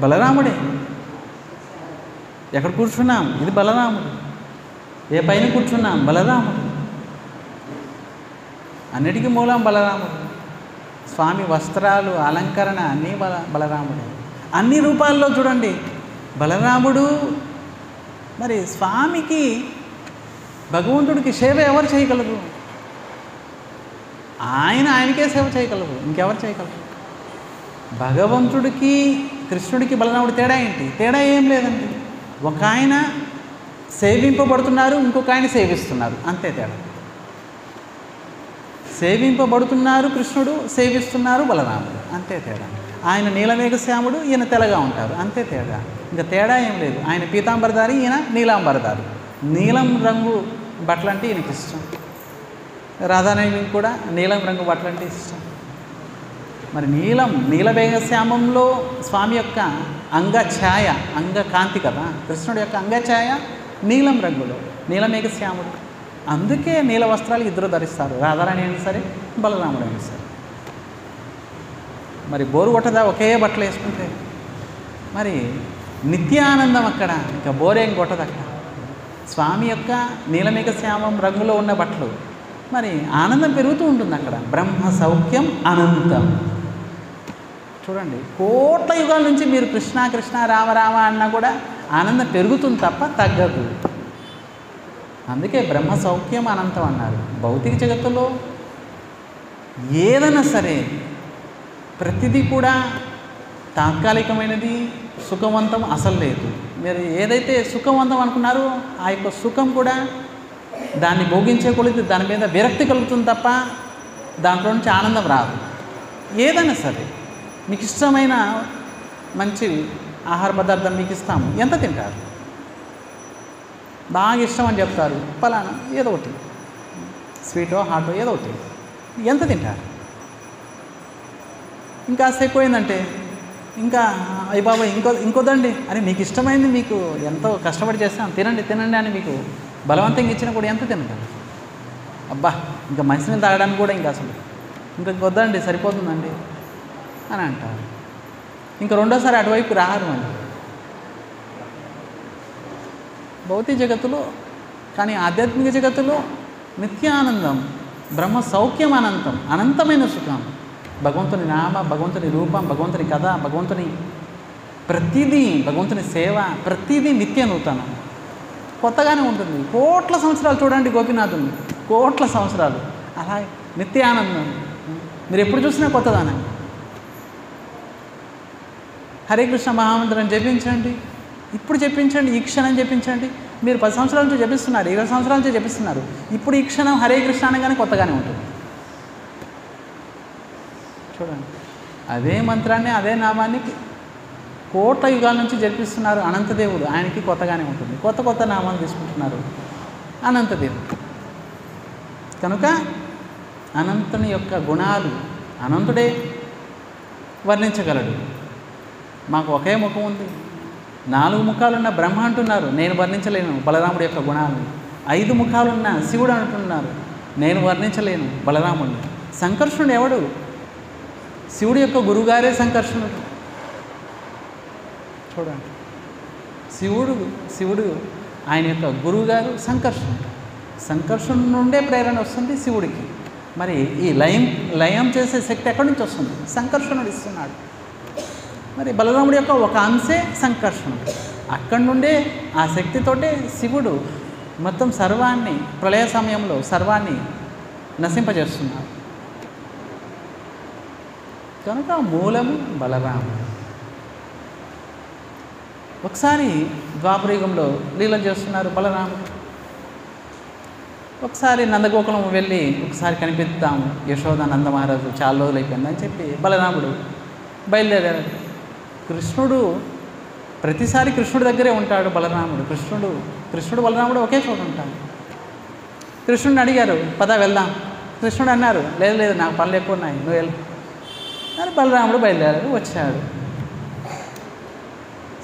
బలరాముడే. ఎక్కడ కూర్చున్నాం? ఇది బలరాముడు. ఏ పైన కూర్చున్నాం? బలరాముడు. అన్నిటికీ మూలం బలరాముడు. స్వామి వస్త్రాలు, అలంకరణ అన్నీ బలరాముడే. అన్ని రూపాల్లో చూడండి బలరాముడు. మరి స్వామికి, భగవంతుడికి సేవ ఎవరు చేయగలరు? ఆయనకే సేవ చేయగలరు, ఇంకెవరు చేయగలరు? భగవంతుడికి, కృష్ణుడికి, బలరాముడి తేడా ఏంటి? తేడా ఏం లేదండి. ఒక ఆయన సేవింపబడుతున్నారు, ఇంకొక ఆయన సేవిస్తున్నారు, అంతే తేడా. సేవింపబడుతున్నారు కృష్ణుడు, సేవిస్తున్నారు బలరాముడు, అంతే తేడా. ఆయన నీలమేఘశ్యాముడు, ఈయన తెల్లగా ఉంటారు, అంతే తేడా. ఇంకా తేడా ఏం లేదు. ఆయన పీతాంబరధారి, ఈయన నీలాంబరధారి. నీలం రంగు బట్టలంటే ఈయనకి ఇష్టం. రాధాదేవికి కూడా నీలం రంగు బట్టలంటే ఇష్టం. మరి నీలమేఘశ్యామంలో స్వామి యొక్క అంగఛాయ, అంగకాంతి కదా. కృష్ణుడి యొక్క అంగఛాయ నీలం రంగులో, నీలమేఘశ్యాముడు. అందుకే నీల వస్త్రాలు ఇద్దరు ధరిస్తారు, రాధారాణి అయినా సరే, బలరాముడు అయినా సరే. మరి బోరు కొట్టదా ఒకే బట్టలు వేసుకుంటే? మరి నిత్యానందం అక్కడ, ఇంకా బోరేం కొట్టదు అక్కడ. స్వామి యొక్క నీలమేఘశ్యామం రంగులో ఉన్న బట్టలు, మరి ఆనందం పెరుగుతూ ఉంటుంది అక్కడ. బ్రహ్మ సౌఖ్యం అనంతం. చూడండి, కోట్ల యుగాల నుంచి మీరు కృష్ణ కృష్ణ రామ రామ అన్నా కూడా ఆనందం పెరుగుతుంది తప్ప తగ్గదు. అందుకే బ్రహ్మ సౌఖ్యం అనంతం అన్నారు. భౌతిక జగత్తులో ఏదైనా సరే ప్రతిదీ కూడా తాత్కాలికమైనది, సుఖవంతం అసలు లేదు. మీరు ఏదైతే సుఖవంతం అనుకున్నారో ఆ యొక్క సుఖం కూడా దాన్ని భోగించే కొలిది దాని మీద విరక్తి కలుగుతుంది తప్ప దాంట్లో నుంచి ఆనందం రాదు. ఏదైనా సరే మీకు ఇష్టమైన మంచి ఆహార పదార్థం మీకు ఇస్తాము, ఎంత తింటారు? బాగా ఇష్టం అని చెప్తారు, పలానా ఏదో ఒకటి స్వీటో హాటో ఏదో ఒకటి, ఎంత తింటారు? ఇంకా ఎక్కువైందంటే ఇంకా అయ్యి బాబా ఇంకొద్దండి అని మీకు ఇష్టమైంది మీకు ఎంతో కష్టపడి చేస్తాను తినండి తినండి అని మీకు బలవంతంగా ఇచ్చినా కూడా ఎంత తింటారు? అబ్బా ఇంకా మంచినీళ్ళు తాగడానికి కూడా ఇంకా అసలు ఇంకా వద్దండి సరిపోతుందండి అని అంటారు. ఇంకా రెండోసారి అటువైపు రారు అని. భౌతిక జగత్తులో కానీ ఆధ్యాత్మిక జగత్తులో నిత్యానందం, బ్రహ్మ సౌఖ్యం అనంతం, అనంతమైన సుఖం. భగవంతుని నామ, భగవంతుని రూపం, భగవంతుని కథ, భగవంతుని ప్రతిదీ, భగవంతుని సేవ ప్రతిదీ నిత్య నూతనం, కొత్తగానే ఉంటుంది. కోట్ల సంవత్సరాలు చూడండి గోపీనాథుని, కోట్ల సంవత్సరాలు అలా నిత్యానందం. మీరు ఎప్పుడు చూసినా కొత్తదానే. హరే కృష్ణ మహామంత్రం జపించండి, ఇప్పుడు చెప్పించండి, ఈ క్షణం చెప్పించండి. మీరు 10 సంవత్సరాల నుంచి జపిస్తున్నారు, 20 సంవత్సరాల నుంచి జపిస్తున్నారు, ఇప్పుడు ఈ క్షణం హరే కృష్ణ అనగానే కొత్తగానే ఉంటుంది. చూడండి, అదే మంత్రాన్ని అదే నామాన్ని కోట్ల యుగాల నుంచి జరిపిస్తున్నారు అనంతదేవుడు, ఆయనకి కొత్తగానే ఉంటుంది. కొత్త కొత్త నామాలు తీసుకుంటున్నారు అనంతదేవుడు. కనుక అనంతుని యొక్క గుణాలు అనంతుడే వర్ణించగలడు. మాకు ఒకే ముఖం ఉంది, 4 ముఖాలున్న బ్రహ్మ అంటున్నారు, నేను వర్ణించలేను బలరాముడి యొక్క గుణాలను. 5 ముఖాలున్న శివుడు అంటున్నారు, నేను వర్ణించలేను బలరాముడిని. సంకర్షణుడు ఎవడు? శివుడి యొక్క గురుగారే సంకర్షణుడు. చూడండి, శివుడు ఆయన యొక్క గురువుగారు సంకర్షణుడు. సంకర్షణ నుండే ప్రేరణ వస్తుంది శివుడికి. మరి ఈ లయం చేసే శక్తి ఎక్కడి నుంచి వస్తుంది? సంకర్షణుడు ఇస్తున్నాడు. మరి బలరాముడి యొక్క ఒక అంశే సంకర్షణుడు. అక్కడి నుండే ఆ శక్తితోటే శివుడు మొత్తం సర్వాన్ని ప్రళయ సమయంలో సర్వాన్ని నశింపజేస్తున్నాడు. కనుక మూలము బలరాముడు. ఒకసారి ద్వాపరయుగంలో లీలలు చేస్తున్నారు బలరాముడు. ఒకసారి నందగోకులం వెళ్ళి ఒకసారి కనిపిద్దాము, యశోద నందమహారాజు చాలా రోజులు అయిపోయిందని చెప్పి బలరాముడు బయలుదేరాడు. కృష్ణుడు ప్రతిసారి కృష్ణుడి దగ్గరే ఉంటాడు బలరాముడు. కృష్ణుడు బలరాముడు ఒకే చోట ఉంటాడు. కృష్ణుడిని అడిగారు, పద వెళ్దాం. కృష్ణుడు అన్నారు, లేదు నాకు పనులు ఎక్కువ ఉన్నాయి, నువ్వు వెళ్ళు అని. బలరాముడు బయలుదేరాడు, వచ్చాడు.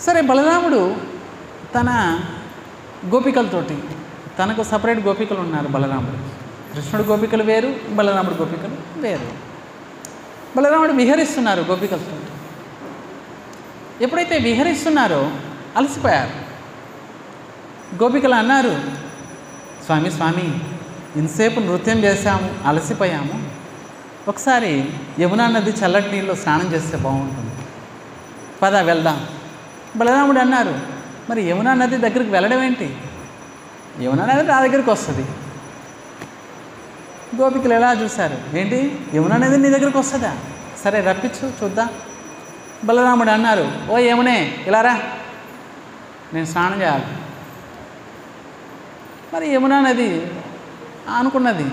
సరే, బలరాముడు తన గోపికలతోటి, తనకు సపరేట్ గోపికలు ఉన్నారు బలరాముడు. కృష్ణుడు గోపికలు వేరు, బలరాముడు గోపికలు వేరు. బలరాముడు విహరిస్తున్నారు గోపికలతో. ఎప్పుడైతే విహరిస్తున్నారో అలసిపోయారు. గోపికలు అన్నారు, స్వామి ఇంతసేపు నృత్యం చేశాము, అలసిపోయాము, ఒకసారి యమునా నది చల్లటి నీళ్ళు స్నానం చేస్తే బాగుంటుంది, పద వెళ్దాం. బలరాముడు అన్నారు, మరి యమునా నది దగ్గరికి వెళ్ళడం ఏంటి? యమునా నది నా దగ్గరికి వస్తుంది. గోపికలు ఎలా చూశారు, ఏంటి యమునా నది నీ దగ్గరికి వస్తుందా? సరే రప్పించు చూద్దాం. బలరాముడు అన్నారు, ఓ యమునే ఇలా రా, నేను స్నానం చేయాలి. మరి యమునా నది అనుకున్నది,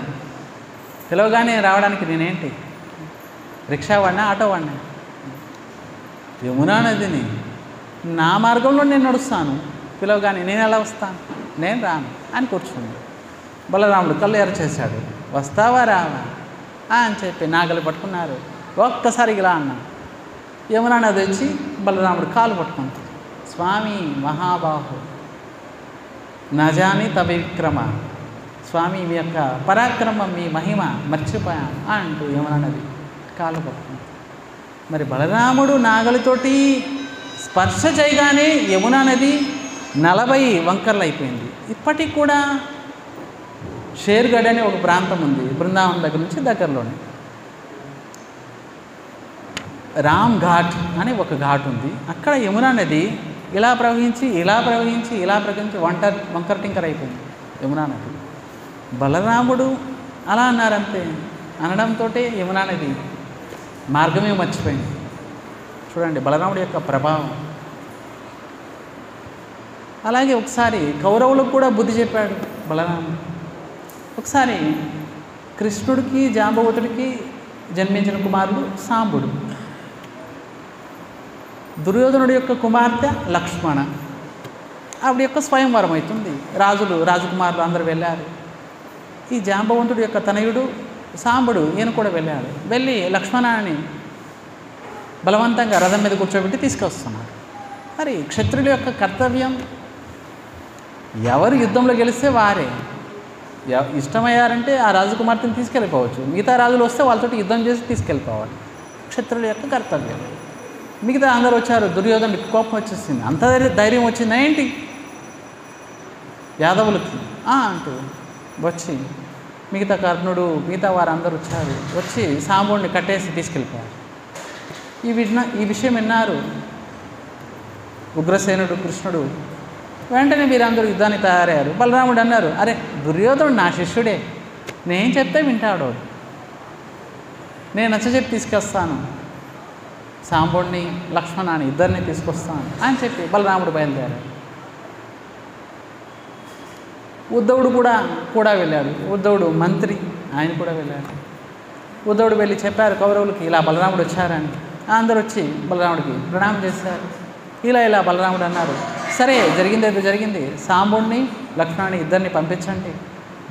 పిలవగానే రావడానికి నేనేంటి రిక్షా వాడినా ఆటో వాడినా? యమునా నదిని నా మార్గంలో నేను నడుస్తాను, పిలవగానే నేను ఎలా వస్తాను? నేను రాను అని కూర్చుంది. బలరాముడు కళ్ళు ఎర్ర చేశాడు, వస్తావా రావా అని చెప్పి నాగలి పట్టుకున్నారు. ఒక్కసారి ఇలా అన్నా, యమునా నది వచ్చి బలరాముడు కాలు పట్టుకుంది. స్వామి మహాబాహు నజాని తవిక్రమ, స్వామి మీ యొక్క పరాక్రమం, మీ మహిమ మర్చిపోయాం అంటూ యమునా నది కాలు పట్టుకుంది. మరి బలరాముడు నాగలితోటి స్పర్శ చేయగానే యమునా నది 40 వంకర్లు అయిపోయింది. ఇప్పటికి కూడా షేర్గఢ్ అనే ఒక ప్రాంతం ఉంది బృందావనం దగ్గర నుంచి దగ్గరలోనే. రామ్ ఘాట్ అనే ఒక ఘాట్ ఉంది. అక్కడ యమునా నది ఇలా ప్రవహించి ఇలా ప్రవహించి వంకర టింకర్ అయిపోయింది యమునా నది. బలరాముడు అలా అన్నారంతే, అనడంతో యమునా నది మార్గమే మర్చిపోయింది. చూడండి బలరాముడి యొక్క ప్రభావం. అలాగే ఒకసారి కౌరవులకు కూడా బుద్ధి చెప్పాడు బలరాముడు. ఒకసారి కృష్ణుడికి జాంబవతుడికి జన్మించిన కుమారుడు సాంబుడు, దుర్యోధనుడి యొక్క కుమార్తె లక్ష్మణ. ఆవిడ యొక్క స్వయంవరం అవుతుంది. రాజకుమారులు అందరూ వెళ్ళారు. ఈ జాంబవంతుడి యొక్క తనయుడు సాంబుడు ఈయన కూడా వెళ్ళాడు. వెళ్ళి లక్ష్మణాన్ని బలవంతంగా రథం మీద కూర్చోబెట్టి తీసుకొస్తున్నాడు. మరి క్షత్రుల యొక్క కర్తవ్యం, ఎవరు యుద్ధంలో గెలిస్తే వారే. ఇష్టమయ్యారంటే ఆ రాజకుమార్తెను తీసుకెళ్ళిపోవచ్చు, మిగతా రాజులు వస్తే వాళ్ళతో యుద్ధం చేసి తీసుకెళ్ళిపోవాలి. క్షత్రుల యొక్క కర్తవ్యం. మిగతా అందరూ వచ్చారు. దుర్యోధనుడికి కోపం వచ్చేసింది. అంత ధైర్యం వచ్చింది ఏంటి యాదవులకి అంటూ వచ్చి మిగతా కర్ణుడు మిగతా వారందరూ వచ్చారు. వచ్చి సాంబుడిని కట్టేసి తీసుకెళ్ళిపోయారు. ఈ విషయం విన్నారు ఉగ్రసేనుడు కృష్ణుడు. వెంటనే వీరందరూ యుద్ధానికి తయారయ్యారు. బలరాముడు అన్నారు, అరే దుర్యోధనుడు నా శిష్యుడే, నేను చెప్తే వింటాడు, నేను నచ్చజెప్పి తీసుకొస్తాను, సాంబుడిని లక్ష్మణాన్ని ఇద్దరిని తీసుకొస్తాను అని చెప్పి బలరాముడు బయలుదేరాడు. ఉద్ధవుడు కూడా వెళ్ళాడు. ఉద్ధవుడు మంత్రి, ఆయన కూడా వెళ్ళాడు. ఉద్ధవుడు వెళ్ళి చెప్పారు కౌరవులకి, ఇలా బలరాముడు వచ్చారని. అందరూ వచ్చి బలరాముడికి ప్రణామం చేశారు. ఇలా బలరాముడు అన్నారు, సరే జరిగింది ఏదో జరిగింది, సాంబుడిని లక్ష్మణుని ఇద్దరిని పంపించండి,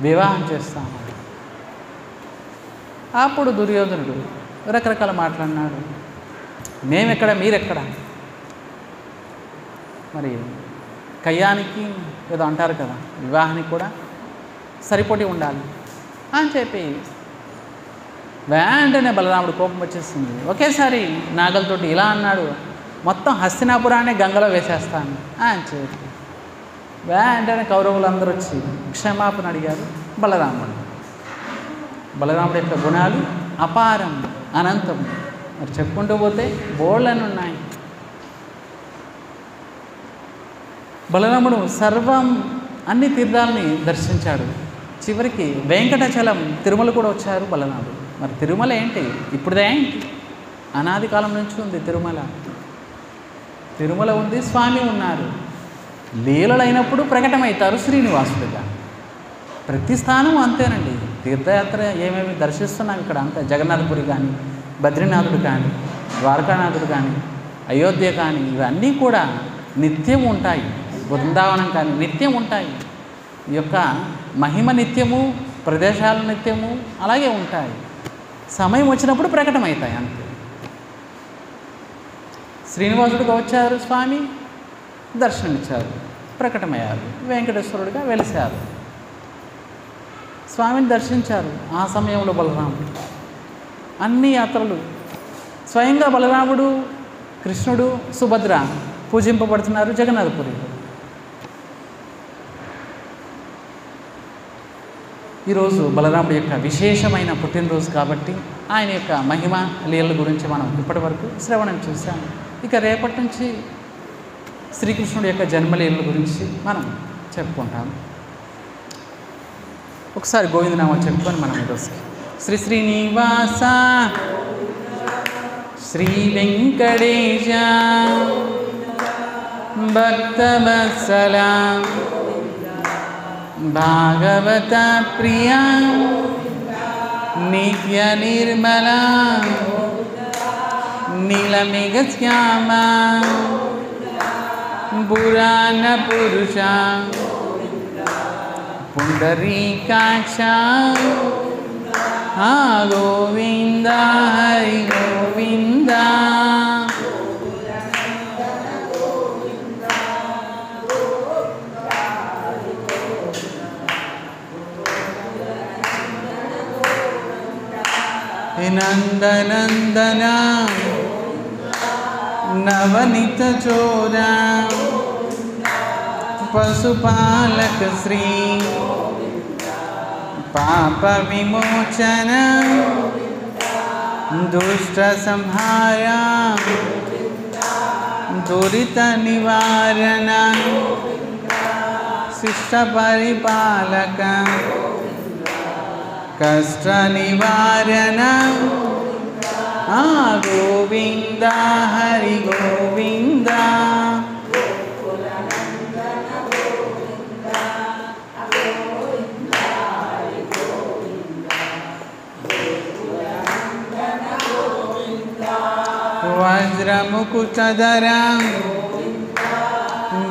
వివాహం చేస్తాము. అప్పుడు దుర్యోధనుడు రకరకాల మాట్లాడినాడు. మేమెక్కడ మీరెక్కడ, మరి కయ్యానికి ఏదో అంటారు కదా, వివాహానికి కూడా సరిపోటీ ఉండాలి అని చెప్పి వెంటనే బలరాముడు కోపం వచ్చేసింది. ఒకేసారి నాగలతోటి ఇలా అన్నాడు, మొత్తం హస్తినాపురాన్ని గంగలో వేసేస్తాను అని చెప్పి వెంటనే కౌరవులందరూ వచ్చి క్షమాపణ అడిగారు బలరాముడు. బలరాముడి యొక్క గుణాలు అపారం, అనంతం. మరి చెప్పుకుంటూ పోతే బోళ్ళని ఉన్నాయి. బలరాముడు అన్ని తీర్థాలని దర్శించాడు. చివరికి వెంకటాచలం తిరుమల కూడా వచ్చారు బలరాముడు. మరి తిరుమల ఏంటి, ఇప్పుడుదే ఏంటి, అనాది కాలం నుంచి ఉంది తిరుమల ఉంది, స్వామి ఉన్నారు. లీలలైనప్పుడు ప్రకటమవుతారు శ్రీనివాసుడిగా. ప్రతి స్థానం అంతేనండి. తీర్థయాత్ర ఏమేమి దర్శిస్తున్నాం ఇక్కడ అంతే. జగన్నాథపురి కానీ, బద్రీనాథుడు కానీ, ద్వారకానాథుడు కానీ, అయోధ్య కానీ, ఇవన్నీ కూడా నిత్యం ఉంటాయి. బృందావనం కానీ నిత్యం ఉంటాయి. ఈ యొక్క మహిమ నిత్యము, ప్రదేశాలు నిత్యము అలాగే ఉంటాయి. సమయం వచ్చినప్పుడు ప్రకటమవుతాయి అంతే. శ్రీనివాసుడిగా వచ్చారు స్వామి, దర్శనమిచ్చారు, ప్రకటమయ్యారు, వెంకటేశ్వరుడిగా వెలిశారు, స్వామిని దర్శించారు. ఆ సమయంలో బలరాముడు అన్ని యాత్రలు స్వయంగా బలరాముడు, కృష్ణుడు, సుభద్ర పూజింపబడుతున్నారు జగన్నాథపురిలో. ఈరోజు బలరాముడి యొక్క విశేషమైన పుట్టినరోజు కాబట్టి ఆయన యొక్క మహిమ లీలల గురించి మనం ఇప్పటి వరకు శ్రవణం చూసాము. ఇక రేపటి నుంచి శ్రీకృష్ణుడి యొక్క జన్మలీలల గురించి మనం చెప్పుకుంటాము. ఒకసారి గోవిందనామం చెప్పుకొని మనం ఈరోజు శ్రీ శ్రీనివాస శ్రీ వెంకటేశ భక్తవత్సల భాగవత ప్రియ నిత్య నిర్మల నీలమేఘ శ్యామ పురాణ పురుష పుండరీకాక్ష గోవింద హరి గోవింద. నందనందన నవనిత చోర పశుపాలక శ్రీ పాప విమోచన దుష్ట సంహార दुरित निवारण शिष्ट परिपालक कष्ट निवारण गोविंद हरि गोविंद वज्रमुकुटधर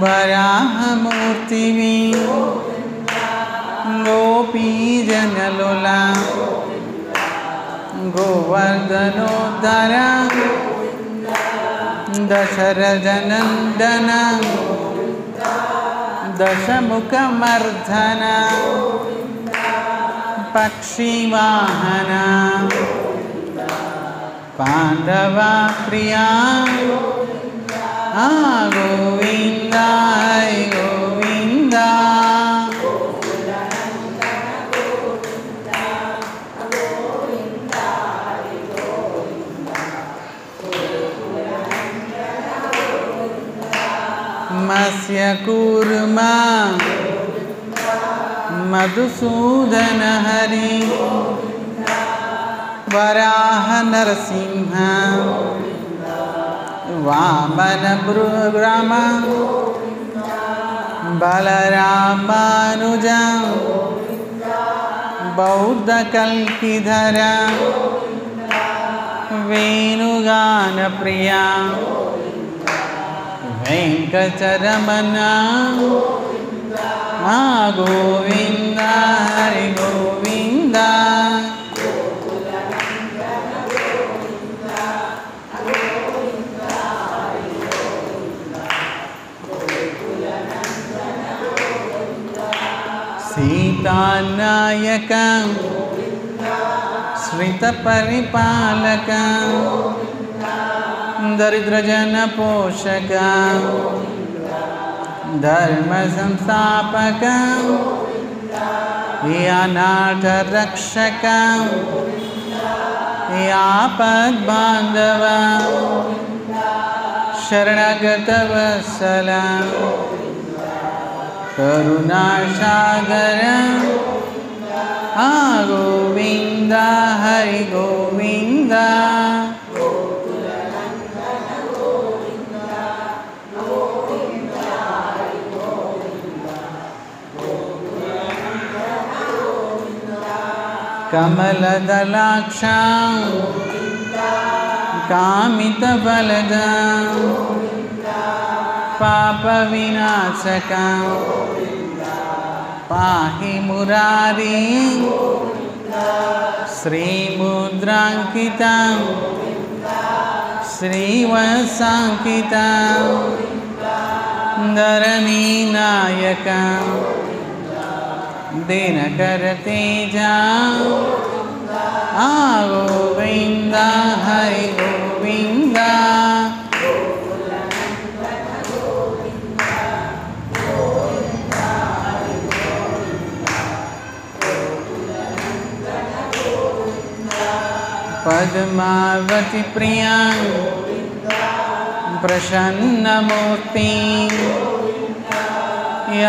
वराहमूर्ति गोपीजनलोला गोवर्धनोद्धर दशरथनंदन दशमुखमर्दन पक्षिवाहन पांडवा प्रिया गोविंद गोविंद मत्स्य कूर्मा मधुसूदन हरि वराह नरसिंह वामन भृग्राम बलरामानुज बौद्ध कल्किधर वेणुगान प्रिया वेंकटरमण गोविंद हरि गोविंद सीतानायक श्रित परिपालक दरिद्रजन पोषक धर्म संस्थापक अनाथ रक्षक आपद बांधव शरणगत वत्सल करुणा सागर गोविंद हरि गोविंद कमलदलाक्ष कामितफलद पाप विनाशक पाहि मुरारी श्रीमुद्रांकित श्रीवत्सांकित धरणी नायक दिनकर तेजा गोविंद हरि गोविंद पद्मावती प्रिया प्रसन्नमूर्ति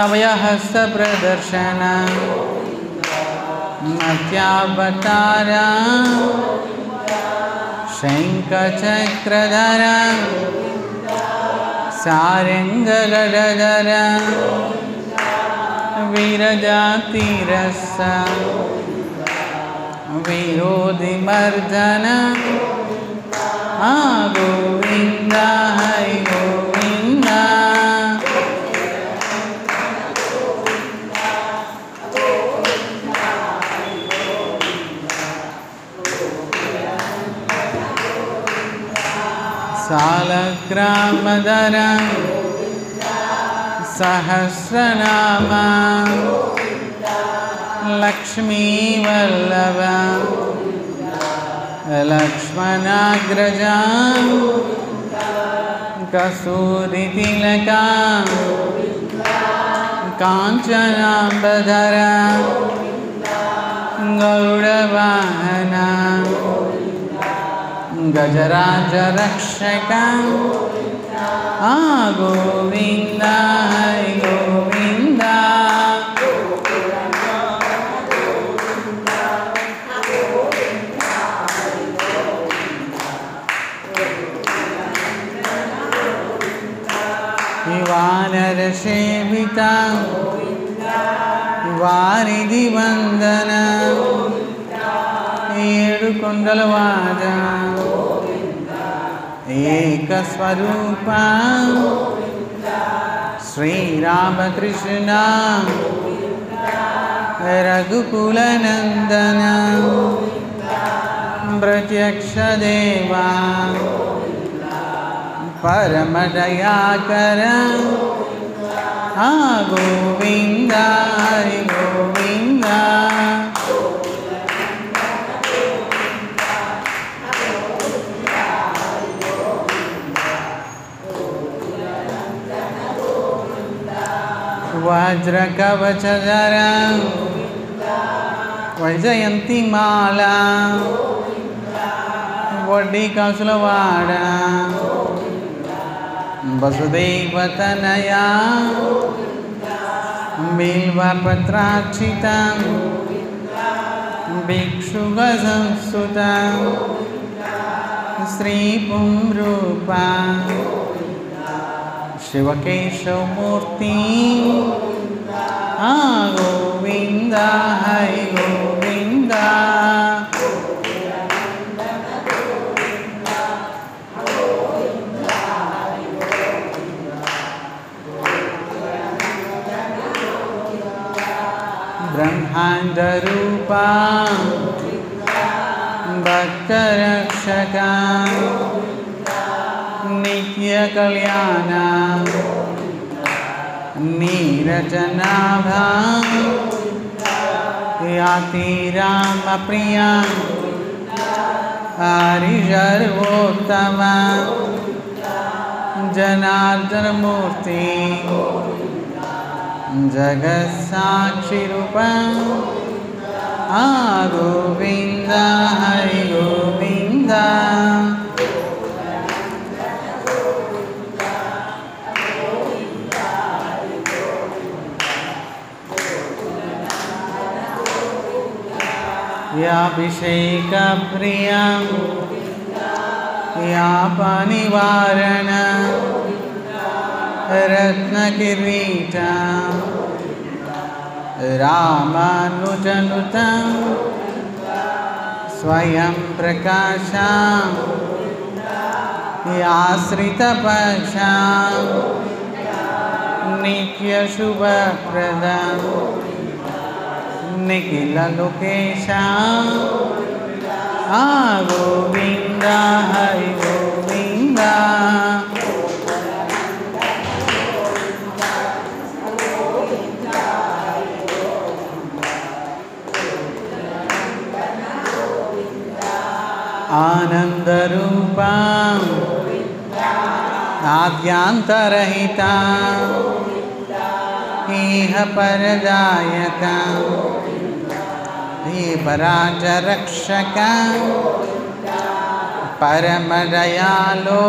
अभयहस्त प्रदर्शन मत्यावतार शंखचक्रधर सारंगगदधर वीरजातिरस विरोधिमर्दन गोविंद हरि गोविंद सालग्रामधर सहस्रनाम लक्ष्मी वल्लभ लक्ष्मणाग्रजा कसूरितिलका कांचनाम्बधर गरुडवाहन గజరాజ రక్షక గోవింద హరి గోవింద వానర సేవిత వారిది వందన ఏడు కొండల వాద ఏక స్వరూప శ్రీరామకృష్ణ రఘుకుల నందన ప్రత్యక్ష దేవా పరమ దయాకర గోవింద హరి గోవింద వజ్ర కవచధర వైజయంతి మాల వడ్డీ కాసులవాడ వసుదేవ తనయా బిల్వపత్రార్చిత భిక్షుక సంస్థుత శ్రీ పుంరూప శివకేశవమూర్తి గోవింద హరి గోవింద బ్రహ్మాండ రూప భక్తరక్షక నిత్య కళ్యాణ నీరజనాభ యాతి రామ ప్రియ హరిశర్వోత్తమ జనార్దన మూర్తి జగత్సాక్షి రూప గోవింద హరి గోవింద యాభిషేక ప్రియ యాపనివారణ రత్న కిరీట రామానుజనుత స్వయం ప్రకాశ ఆశ్రిత పక్ష నిత్య శుభప్రద నిఖిల లోకేశ గోవింద హరి గోవింద ఆనంద రూప ఆద్యాంతరహిత ఇహ పరదాయక పరాజ రక్షక పరమ దయాలో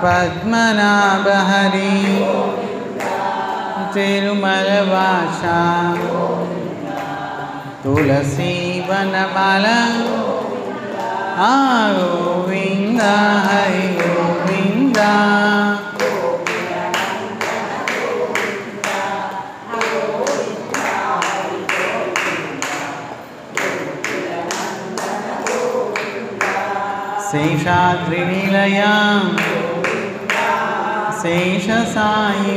పద్మనాభ హరి తిరుమల వాస తులసీ వనమాల గోవింద హరి గోవింద శేషాద్రి నిలయ శేష సాయి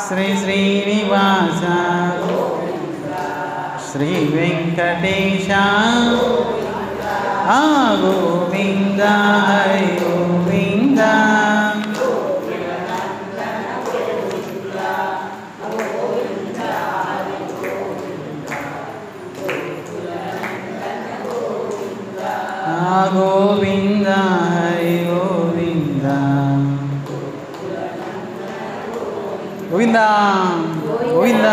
శ్రీ శ్రీనివాస శ్రీ వెంకటేశ గోవింద హరి గోవింద గోవింద హరి గోవింద గోవింద గోవింద